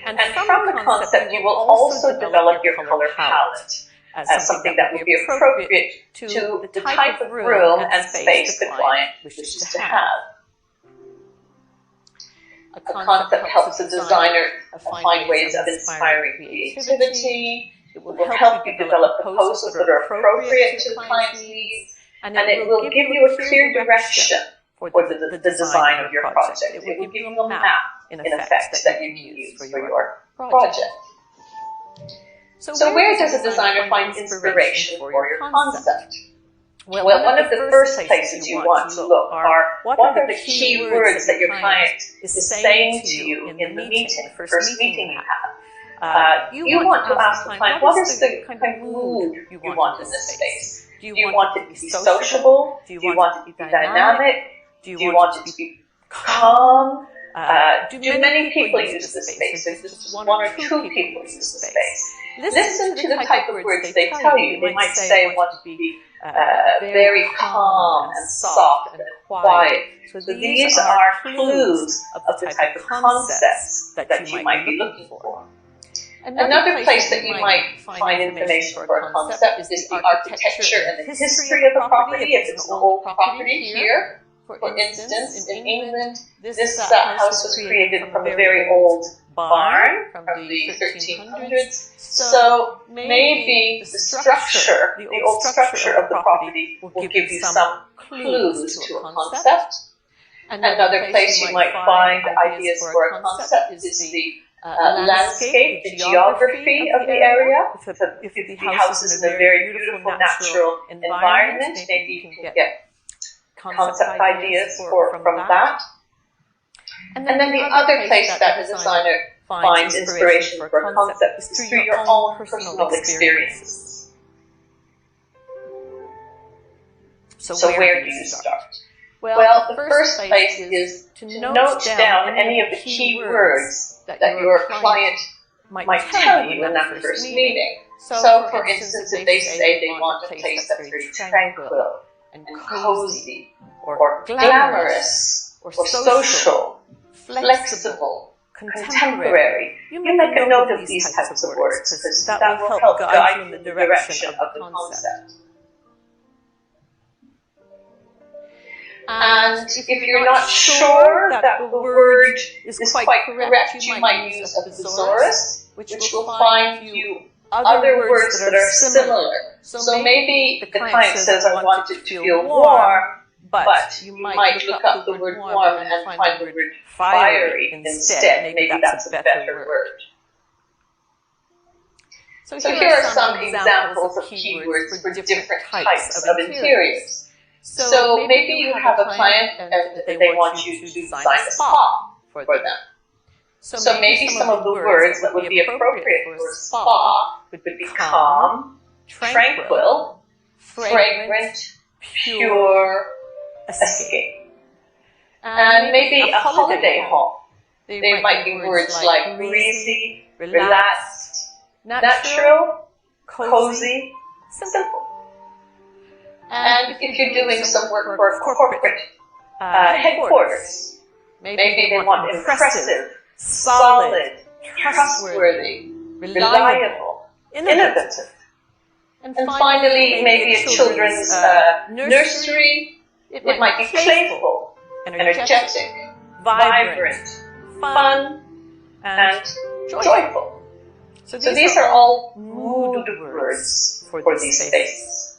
And from the concept, you will also develop your color palette as something that will be appropriate to the type of room and space the client wishes to have. A concept helps the designer find ways of inspiring creativity. It will help you develop proposals that are appropriate to the client's needs, and it will give you a clear direction for the design of your project. It will give you a map, in effect, that you can use for your project. So where does a designer find inspiration for your concept? Well, one of the first places you want to look are what are the key words that your client is saying to you in the meeting, the first meeting you have. You want to ask the client, what is the kind of mood you want in this space? Do you want it to be sociable? Do you want it to be dynamic? Do you want it to be calm? Do many people use this space? Is this just one or two people use this space? Listen to the type of words they tell you. They might say I want to be very calm and soft and quiet. So these are clues of the type of concepts that you might be looking for. Another place that you might find information for a concept is the architecture and the history of the property. If it's an old property here, for instance, in England, this house was created from a very old barn from the 1300s. So maybe the structure, the old structure of the property will give you some clues to a concept. Another place you might find ideas for a concept is the landscape, the geography of the area. If the house is in a very beautiful natural environment, maybe you can get concept ideas from that. And then the other place that a designer finds inspiration for a concept is through your own personal experiences. So where do you start? Well, the first place is to note down any of the key words that your client might tell you in that first meeting. So for instance, if they say they want a place that's very tranquil and cozy, or glamorous, or social, flexible, contemporary, you make a note of these types of words, because that will help guide you in the direction of the concept. And if you're not sure that the word is quite correct, you might use a thesaurus, which will find you other words that are similar. So maybe the client says, I want it to feel warm, but you might look up the word warm and find the word fiery instead. Maybe that's a better word. So here are some examples of keywords for different types of interiors. So maybe you have a client and they want you to design a spa for them. So maybe some of the words that would be appropriate for a spa would be calm, tranquil, fragrant, pure, escape. And maybe a holiday home. They might be words like breezy, relaxed, natural, cozy, simple. And if you're doing some work for corporate headquarters, maybe they want impressive, solid, trustworthy, reliable, innovative. And finally, maybe a children's nursery. It might be playful, energetic, vibrant, fun, and joyful. So these are all mood words for these spaces.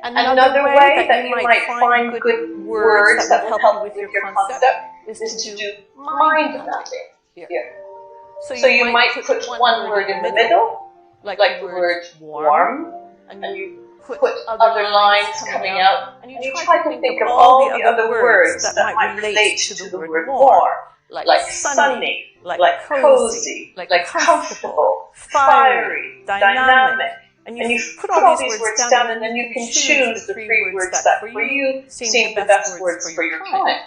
Another way that you might find good words that will help you with your concept is to do mind mapping here. So you might put one word in the middle, like the word warm, and you put other lines coming out, and you try to think of all the other words that might relate to the word warm, like sunny, like cozy, like comfortable, fiery, dynamic. And you put all these words down, and then you can choose the 3 words that for you seem the best words for your client.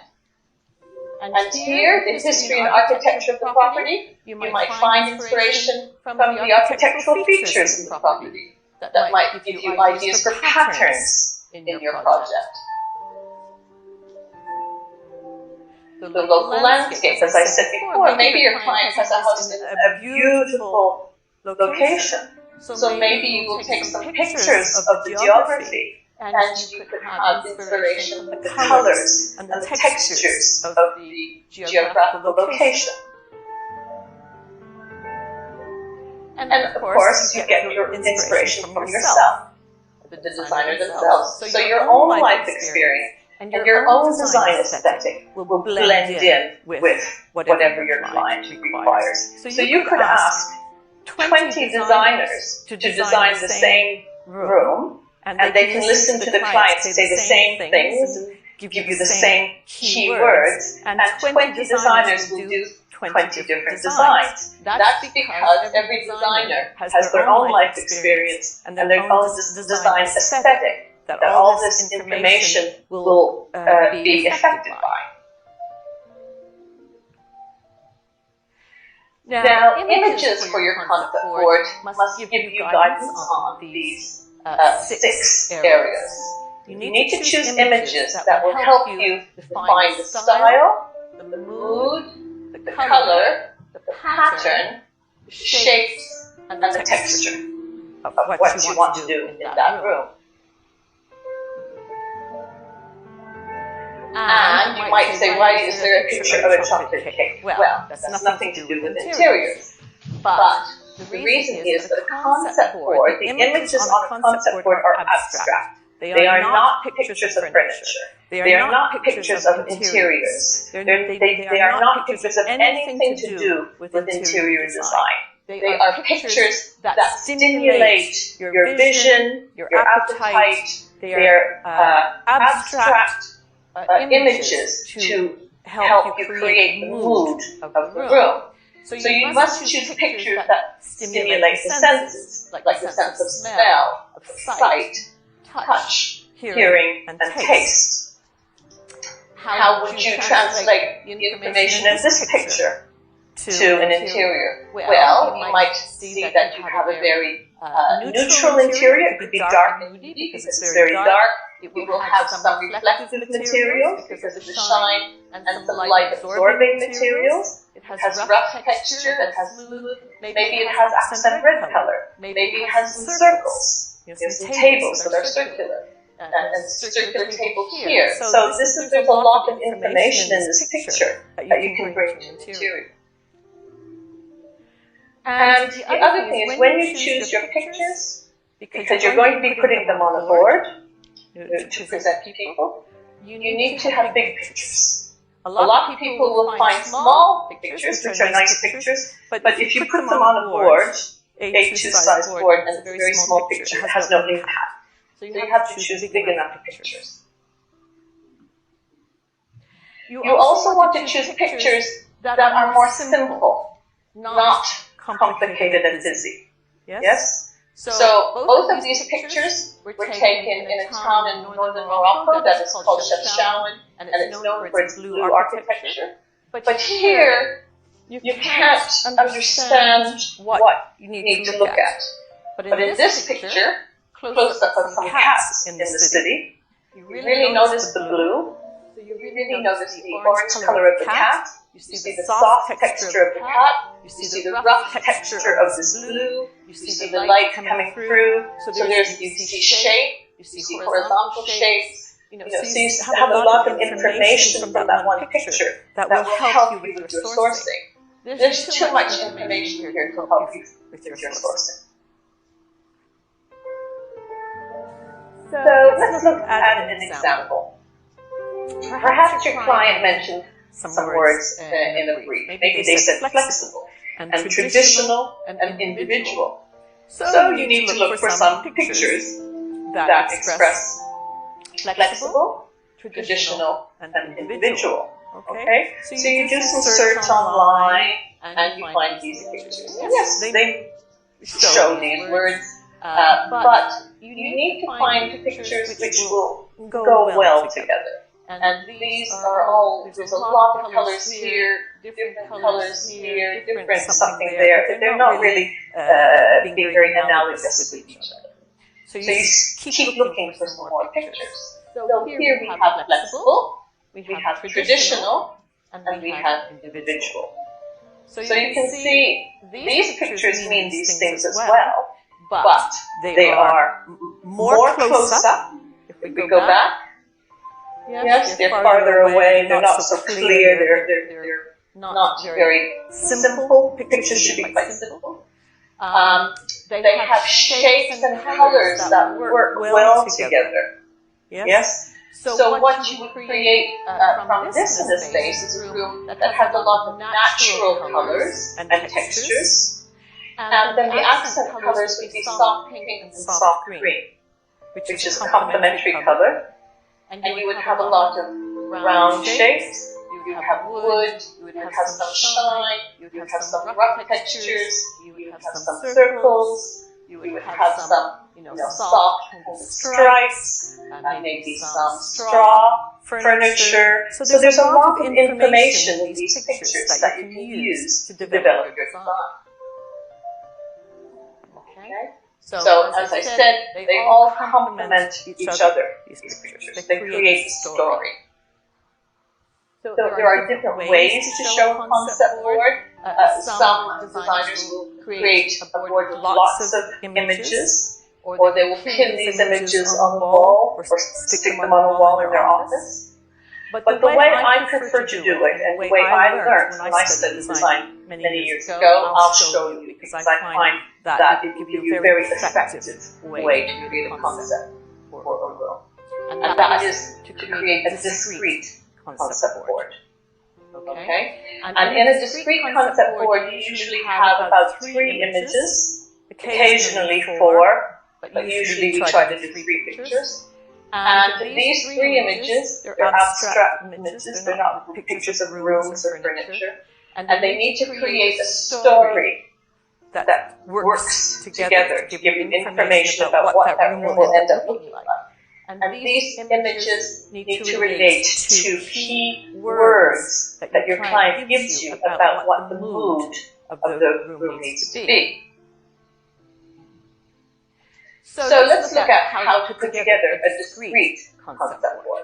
And here, the history and architecture of the property, you might find inspiration from the architectural features of the property that might give you ideas for patterns in your project. The local landscape, as I said before, maybe your client has a house in a beautiful location. So maybe you will take some pictures of the geography, and you could have inspiration from the colors and the textures of the geographical location. And of course, you get your inspiration from yourself, the designer themselves. So your own life experience and your own design aesthetic will blend in with whatever your client requires. So you could ask 20 designers to design the same room, and they can listen to the client say the same things and give you the same keywords, and 20 designers will do 20 different designs. That's because every designer has their own life experience and their own design aesthetic that all this information will be affected by. Now, images for your concept board must give you guidance on these 6 areas. You need to choose images that will help you define the style, the mood, the color, the pattern, the shapes, and the texture of what you want to do in that room. And you might say, why is there a picture of a chocolate cake? Well, that's nothing to do with interiors. But the reason is that a concept board, the images on a concept board are abstract. They are not pictures of furniture. They are not pictures of interiors. They are not pictures of anything to do with interior design. They are pictures that stimulate your vision, your appetite. They are abstract images to help you create mood of the room. So you must choose pictures that stimulate the senses, like the sense of smell, of sight, touch, hearing, and taste. How would you translate the information in this picture to an interior? Well, you might see that you have a very neutral interior. It could be dark and moody because it's very dark. It will have some reflective materials because of the shine and some light-absorbing materials. It has rough texture that has smooth. Maybe it has accent red color. Maybe it has some circles. Some tables that are circular. And circular table here. So there's a lot of information in this picture that you can bring to the interior. And the other thing is when you choose your pictures, because you're going to be putting them on a board to present to people, you need to have big pictures. A lot of people will find small pictures, which are nice pictures, but if you put them on a board, A2 size board, and it's a very small picture, it has no impact. So you have to choose big enough pictures. You also want to choose pictures that are more simple, not complicated and busy. Yes? So both of these pictures were taken in a town in northern Morocco that is called Chefchaouen, and it's known for its blue architecture. But here, you can't understand what you need to look at. But in this picture, close up of some cats in the city, you really notice the blue, so you really notice the orange color of the cat, you see the soft texture of the cat, you see the rough texture of this blue, you see the light coming through, so you see shape, you see horizontal shapes, so you have a lot of information from that one picture that will help you with your sourcing. There's too much information here to help you with your sourcing. So let's look at an example. Perhaps your client mentioned some words in a brief. Maybe they said flexible and traditional and individual. So you need to look for some pictures that express flexible, traditional, and individual. Okay? So you do some search online and you find these pictures. And yes, they show these words, but you need to find pictures which will go well together. And these are all, there's a lot of colors here, different colors here, different something there. They're not really being very analogous with each other. So you keep looking for some more pictures. So here we have flexible, we have traditional, and we have individual. So you can see these pictures mean these things as well, but they are more close up. If we go back, yes, they're farther away, they're not so clear, they're not very simple. Pictures should be quite simple. They have shapes and colors that work well together. Yes? So what you would create from this in this space is a room that has a lot of natural colors and textures. And then the accent colors would be soft pink and soft green, which is complementary color. And you would have a lot of round shapes, you would have wood, you would have some shine, you would have some rough textures, you would have some circles, you would have some, soft stripes, and maybe some straw furniture. So there's a lot of information in these pictures that you can use to develop your design. Okay? So as I said, they all complement each other, these pictures. They create a story. So there are different ways to show a concept board. Some designers will create a board with lots of images, or they will pin these images on the wall, or stick them on the wall in their office. But the way I prefer to do it, and the way I learned when I studied design many years ago, I'll show you, because I find that it will give you a very effective way to create a concept for a room. And that is to create a discrete concept board. Okay? And in a discrete concept board, you usually have about 3 images, occasionally 4, but usually we try to do 3 pictures. And these 3 images, they're abstract images, they're not pictures of rooms or furniture, and they need to create a story that works together to give you information about what that room will end up looking like. And these images need to relate to key words that your client gives you about what the mood of the room needs to be. So let's look at how to put together a discrete concept board.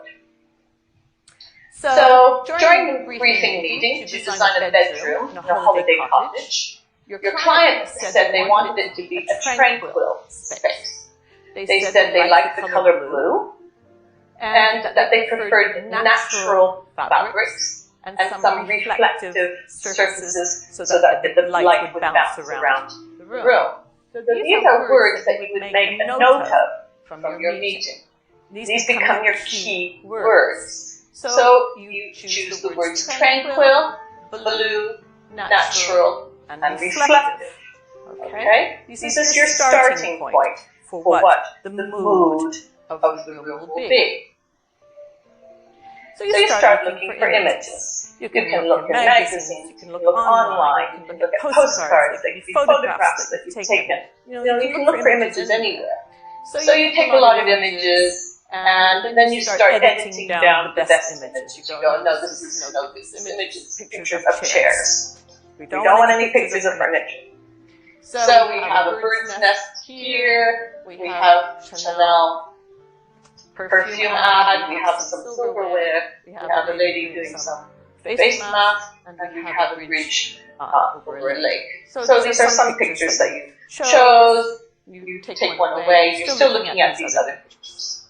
So during the briefing meeting to design a bedroom in a holiday cottage, your client said they wanted it to be a tranquil space. They said they liked the color blue, and that they preferred natural fabrics and some reflective surfaces so that the light would bounce around the room. So these are words that you would make a note of from your meeting. These become your key words. So you choose the words tranquil, blue, natural, and reflective. Okay? This is your starting point for what the mood of the room will be. So you start looking for images. You can look in magazines, you can look online, you can look at postcards, there can be photographs that you've taken. You can look for images anywhere. So you take a lot of images, and then you start editing down the best images. You go, no, this is no good. This image is pictures of chairs. We don't want any pictures of furniture. So we have a bird's nest here, we have Chanel perfume ad, we have some silverware, we have a lady doing some face mask, and we have a bridge over a lake. So these are some pictures that you chose, you take one away, you're still looking at these other pictures.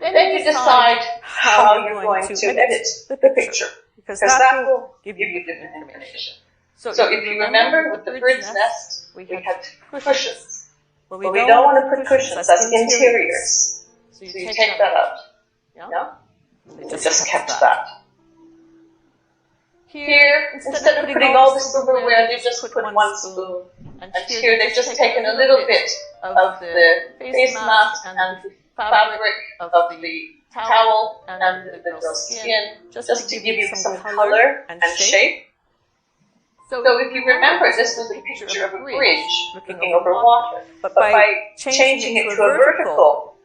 Then you decide how you're going to edit the picture. because that will give you different information. So if you remember, with the bird's nest, we had cushions. But we don't want to put cushions, that's interiors. So you take that out. Yeah? It just kept that. Here, instead of putting all the silverware, they just put one spoon. And here they've just taken a little bit of the face mask and the fabric of the towel and the girl's skin, just to give you some color and shape. So if you remember, this was a picture of a bridge looking over water. But by changing it to a vertical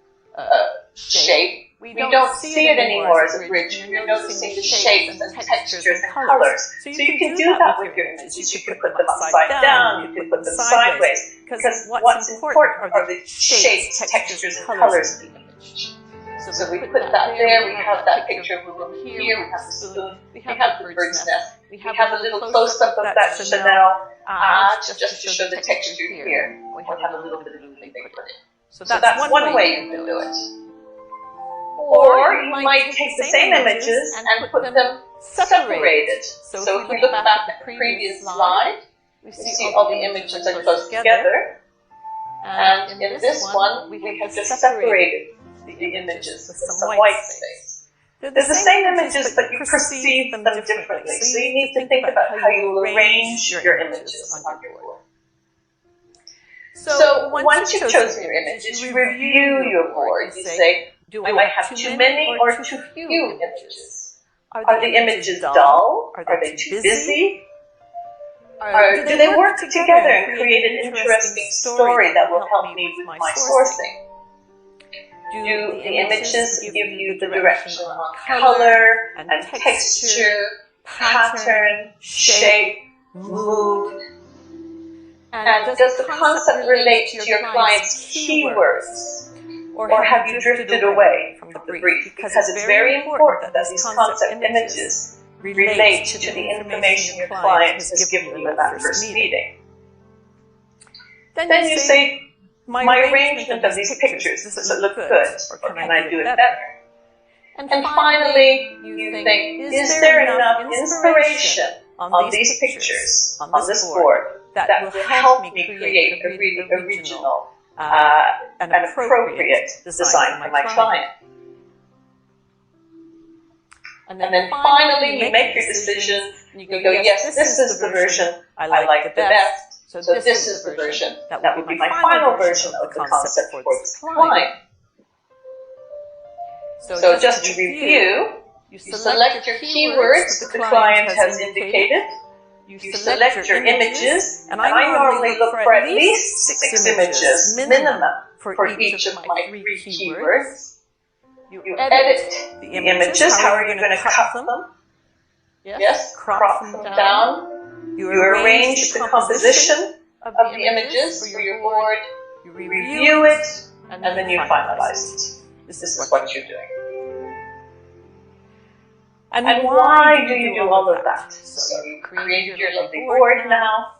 shape, we don't see it anymore as a bridge. You're noticing the shapes and textures and colors. So you can do that with your images. You can put them upside down, you can put them sideways. Because what's important are the shapes, textures, and colors of the image. So we put that there, we have that picture of a room here, we have the spoon, we have the bird's nest. We have a little close-up of that Chanel just to show the texture here. We have a little bit of blue they put in. So that's one way you can do it. Or you might take the same images and put them separated. So if we look back at the previous slide, we see all the images are close together. And in this one, we have just separated the images with some white space. They're the same images, but you perceive them differently. So you need to think about how you will arrange your images on your board. So once you've chosen your images, you review your board. You say, do I have too many or too few images? Are the images dull? Are they too busy? Do they work together and create an interesting story that will help me with my sourcing? Do the images give you the direction on color and texture, pattern, shape, mood? And does the concept relate to your client's keywords? Or have you drifted away from the brief? Because it's very important that these concept images relate to the information your client has given you in that first meeting. Then you say, my arrangement of these pictures, does it look good? Or can I do it better? And finally, you think, is there enough inspiration on these pictures, on this board, that will help me create a really original and appropriate design for my client? And then finally, you make your decision, you go, yes, this is the version I like the best. So this is the version that would be my final version of the concept for this client. So just to review, you select your keywords that the client has indicated, you select your images, and I normally look for at least 6 images minimum for each of my 3 keywords. You edit the images, how are you going to cut them? Yes, crop them down. You arrange the composition of the images for your board, you review it, and then you finalize it. This is what you're doing. And why do you do all of that? So you create your lovely board now,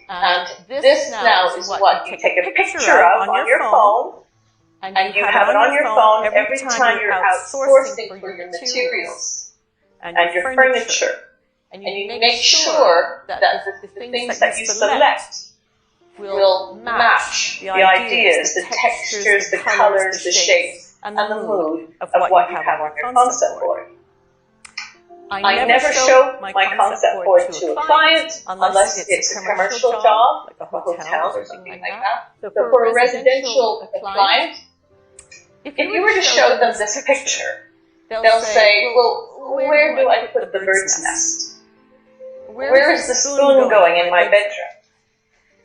and this now is what you take a picture of on your phone, and you have it on your phone every time you're out sourcing for your materials and your furniture. And you make sure that the things that you select will match the ideas, the textures, the colors, the shapes, and the mood of what you have on your concept board. I never show my concept board to a client unless it's a commercial job, like a hotel or something like that. So for a residential client, if you were to show them this picture, they'll say, well, where do I put the bird's nest? Where is the spoon going in my bedroom?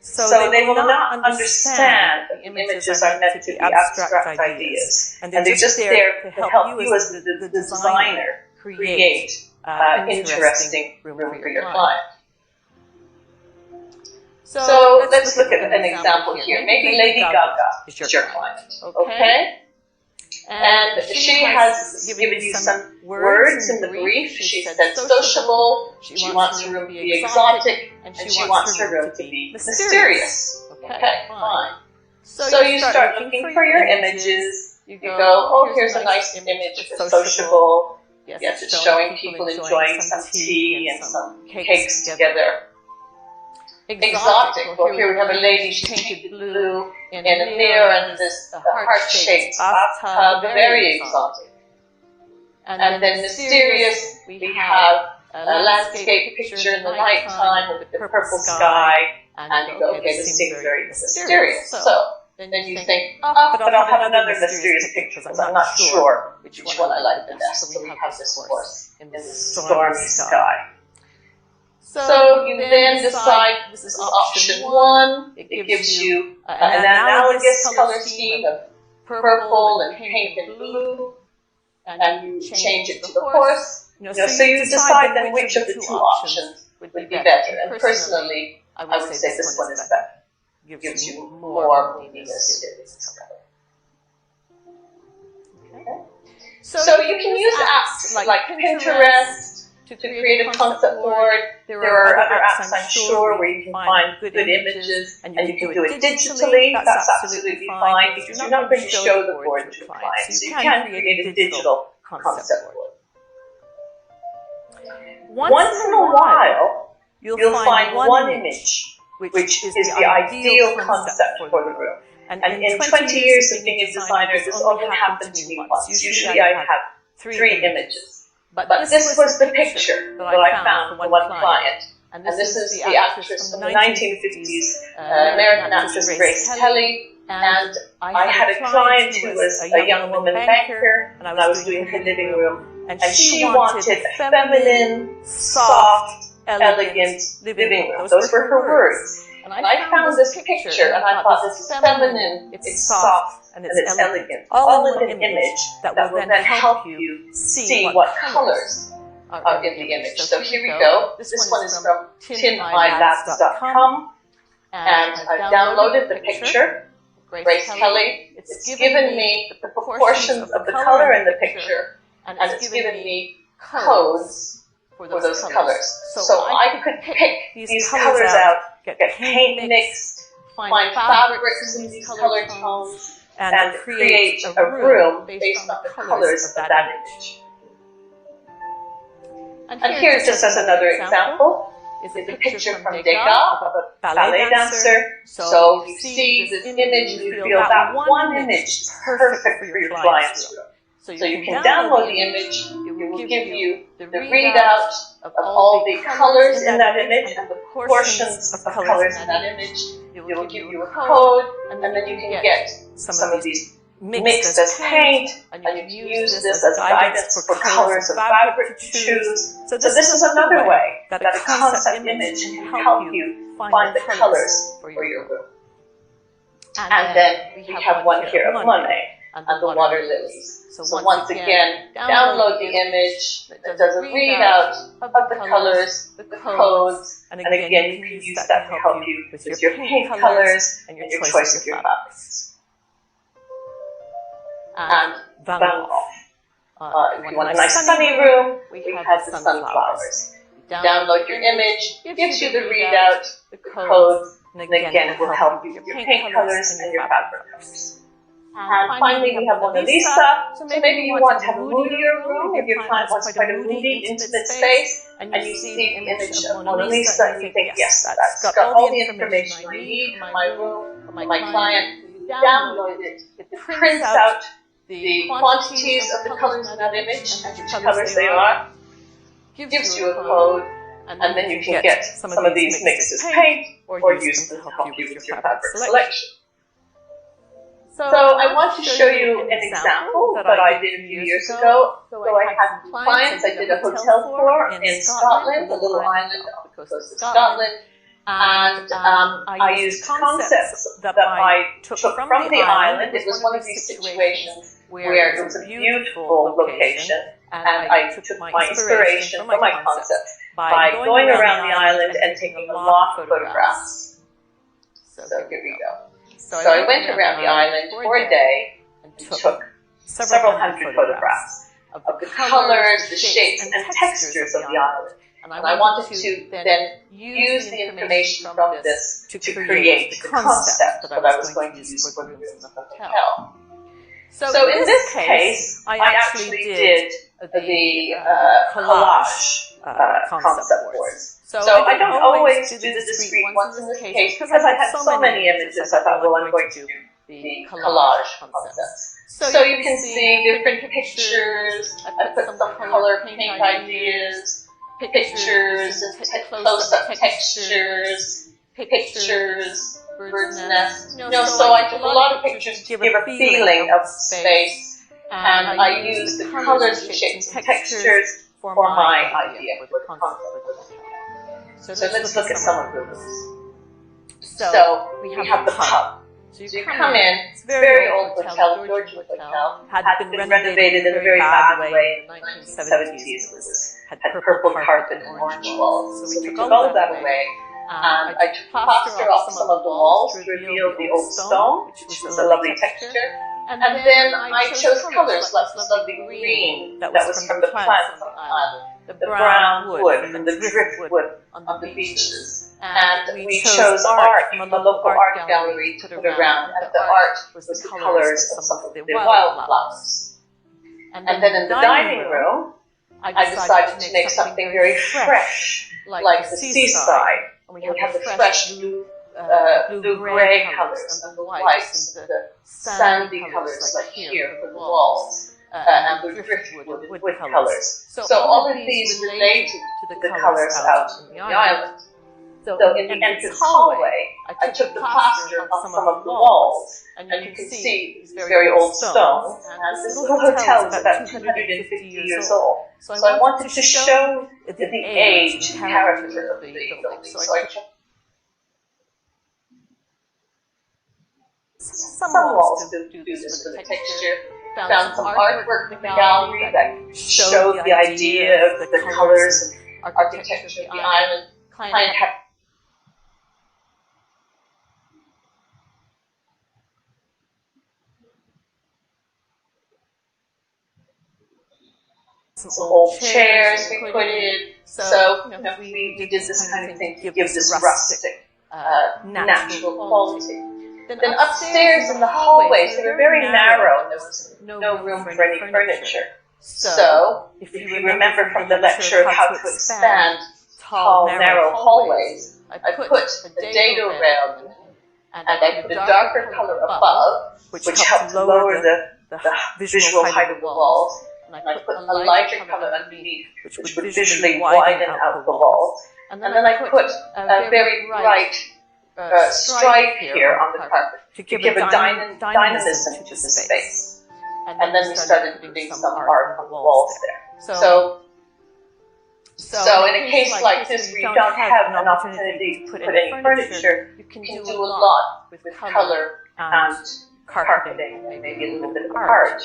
So they will not understand that the images are meant to be abstract ideas. And they're just there to help you as the designer create an interesting room for your client. So let's look at an example here. Maybe Lady Gaga is your client, okay? And she has given you some words in the brief. She said sociable, she wants her room to be exotic, and she wants her room to be mysterious. Okay, fine. So you start looking for your images. You go, oh, here's a nice image of sociable. Yes, it's showing people enjoying some tea and some cakes together. Exotic. Well, here we have a lady, she painted blue in a mirror and this heart-shaped bathtub, very exotic. And then mysterious, we have a landscape picture in the nighttime with the purple sky, and you go, okay, this seems very mysterious. So then you think, but I'll have another mysterious picture because I'm not sure which one I like the best. So we have this horse in this stormy sky. So you then decide, this is option one. It gives you an analogous color scheme of purple and pink and blue, and you change it to the horse. So you decide then which of the two options would be better. And personally, I would say this one is better. Gives you more meaningless color. Okay. So you can use apps like Pinterest to create a concept board. There are other apps, I'm sure, where you can find good images, and you can do it digitally. That's absolutely fine, because you're not going to show the board to clients. So you can create a digital concept board. Once in a while, you'll find one image which is the ideal concept for the room. And in 20 years of being a designer, this only happened to me once. Usually I have 3 images. But this was the picture that I found for one client. And this is the actress from the 1950s, American actress Grace Kelly. And I had a client who was a young woman banker, and I was doing her living room. And she wanted a feminine, soft, elegant living room. Those were her words. And I found this picture, and I thought, this is feminine, it's soft, and it's elegant. All in an image that will then help you see what colors are in the image. So here we go. This one is from tineyelabs.com, and I've downloaded the picture. Grace Kelly. It's given me the proportions of the color in the picture, and it's given me codes for those colors. So I could pick these colors out, get paint mixed, find fabrics in these color tones, and create a room based on the colors of that image. And here, just as another example, is a picture from Degas of a ballet dancer. So you see this image and you feel that one image is perfect for your client's room. So you can download the image, it will give you the readout of all the colors in that image and the portions of the colors in that image. It will give you a code, and then you can get some of these mixed as paint, and you can use this as guidance for colors of fabric to choose. So this is another way that a concept image can help you find the colors for your room. And then we have one here of Monet and the water lilies. So once again, download the image that does a readout of the colors, the codes, and again, you can use that to help you with your paint colors and your choice of your fabrics. And Van Gogh. If you want a nice sunny room, we have the sunflowers. Download your image, it gives you the readout, the codes, and again, it will help you with your paint colors and your fabrics. And finally, we have Mona Lisa. So maybe you want to have a moodier room. If your client wants quite a moody, intimate space, and you see the image of Mona Lisa, and you think, yes, that's got all the information I need for my room, for my client. You download it. It prints out the quantities of the colors in that image and which colors they are, gives you a code, and then you can get some of these mixed as paint or use them to help you with your fabric selection. So I want to show you an example that I did a few years ago. So I had some clients. I did a hotel tour in Scotland, a little island off the coast of Scotland. And I used concepts that I took from the island. It was one of these situations where it was a beautiful location. And I took my inspiration from my concept by going around the island and taking a lot of photographs. So here we go. So I went around the island for a day and took several hundred photographs of the colors, the shapes, and textures of the island. And I wanted to then use the information from this to create the concept that I was going to use for the room in the hotel. So in this case, I actually did the collage concept boards. So I don't always do the discrete ones in this case because I had so many images. I thought, well, I'm going to do the collage concepts. So you can see different pictures. I put some color paint ideas, pictures, close-up textures, pictures, bird's nest. So I took a lot of pictures to give a feeling of space, and I used the colors, shapes, and textures for my idea, for the concept. So let's look at some of those. So we have the pub. So you come in, it's a very old hotel, Georgian hotel, had been renovated in a very bad way in the 1970s. It had purple carpet and orange walls. So we took all of that away. And I took plaster off some of the walls to reveal the old stone, which was a lovely texture. And then I chose colors like this lovely green that was from the plants on the island, the brown wood from the driftwood on the beaches. And we chose art from a local art gallery to put around, and the art was the colors of some of the wildflowers. And then in the dining room, I decided to make something very fresh, like the seaside. And we have the fresh blue-gray colors and the whites and the sandy colors like here for the walls, and the driftwood wood colors. So all of these related to the colors out in the island. So in the entrance hallway, I took the plaster off some of the walls, and you can see these very old stones. And this little hotel is about 250 years old. So I wanted to show the age and character of the building. So I took some walls to do this for the texture. Found some artwork in the gallery that showed the idea of the colors and architecture of the island. Client had some old chairs we put in. So we did this kind of thing to give this rustic, natural quality. Then upstairs in the hallways, they were very narrow, and there was no room for any furniture. So, if you remember from the lecture of how to expand tall, narrow hallways, I put a dado rail, and I put a darker color above, which helped lower the visual height of the walls, and I put a lighter color underneath, which would visually widen out the walls. And then I put a very bright stripe here on the carpet to give a dynamism to the space. And then we started putting some art on the walls there. So in a case like this where you don't have an opportunity to put any furniture, you can do a lot with color and carpeting and maybe a little bit of art.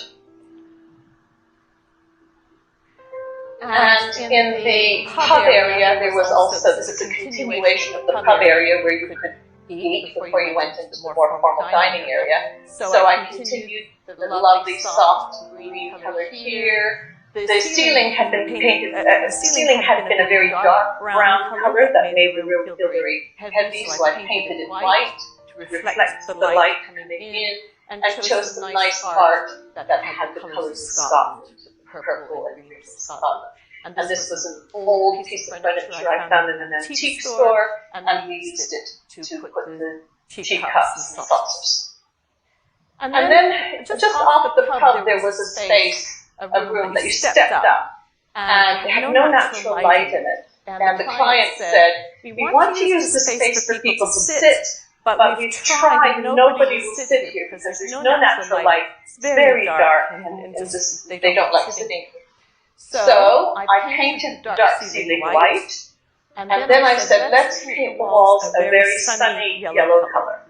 And in the pub area, there was also this continuation of the pub area where you could eat before you went into the more formal dining area. So I continued the lovely soft green color here. The ceiling had been painted. The ceiling had been a very dark brown color that made the room feel very heavy. So I painted it white to reflect the light coming in, and chose some nice art that had the colors of Scotland. Purple and green Scotland. And this was an old piece of furniture I found in an antique store, and we used it to put the teacups and saucers. And then just off the pub there was a space, a room that you stepped up, and it had no natural light in it. And the client said, we want to use this space for people to sit, but we've tried, nobody will sit here because there's no natural light. It's very dark, and just, they don't like sitting here. So I painted dark ceiling white, and then I said, let's paint the walls a very sunny yellow color.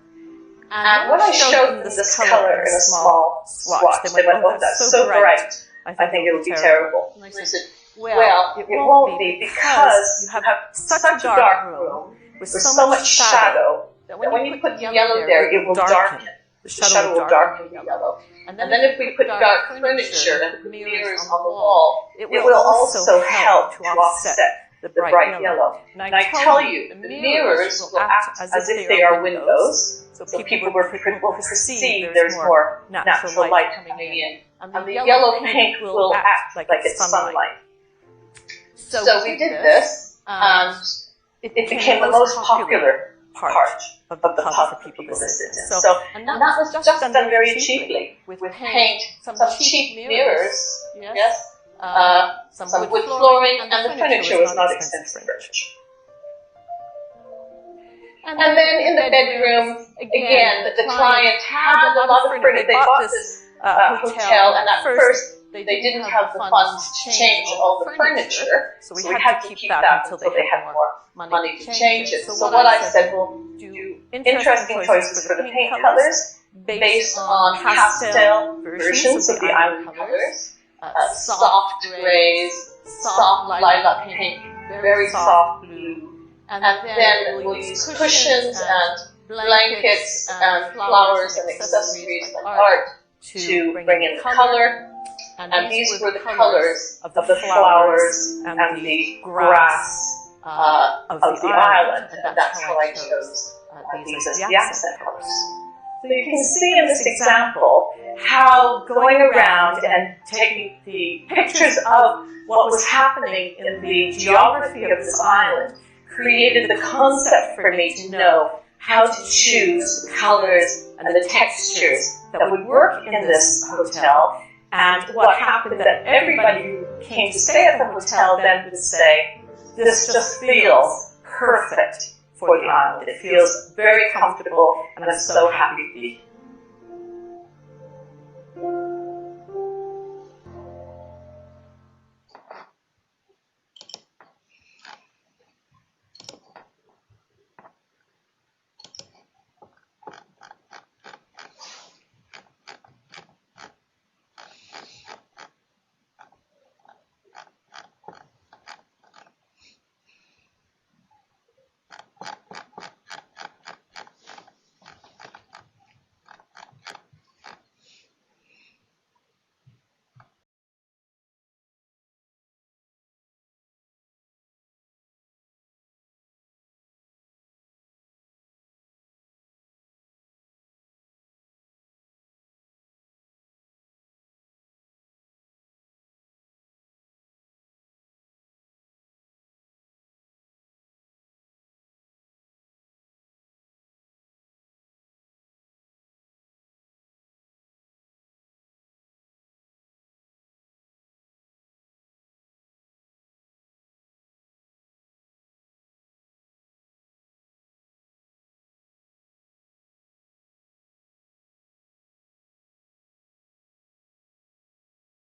And when I showed them this color in a small swatch, they went, oh, that's so bright, I think it'll be terrible. And I said, well, it won't be because you have such a dark room with so much shadow that when you put yellow there, it will darken. The shadow will darken the yellow. And then if we put dark furniture and mirrors on the wall, it will also help to offset the bright yellow. And I tell you, the mirrors will act as if they are windows, so people will perceive there's more natural light coming in. And the yellow paint will act like it's sunlight. So we did this, and it became the most popular part of the pub for people to sit in. And that was just done very cheaply, with paint, some cheap mirrors, yes, some wood flooring, and the furniture was not expensive furniture. And then in the bedroom, again, the client had a lot of furniture. They bought this hotel, and at first they didn't have the funds to change all the furniture, so we had to keep that until they had more money to change it. So what I said, we'll do interesting choices for the paint colors based on pastel versions of the island colors, soft grays, soft lilac pink, very soft blue, and then we'll use cushions and blankets and flowers and accessories like art to bring in color. And these were the colors of the flowers and the grass of the island, and that's how I chose these as the accent colors. So you can see in this example how going around and taking the pictures of what was happening in the geography of this island created the concept for me to know how to choose the colors and the textures that would work in this hotel. And what happened that everybody who came to stay at the hotel then would say, this just feels perfect for the island. It feels very comfortable, and I'm so happy to be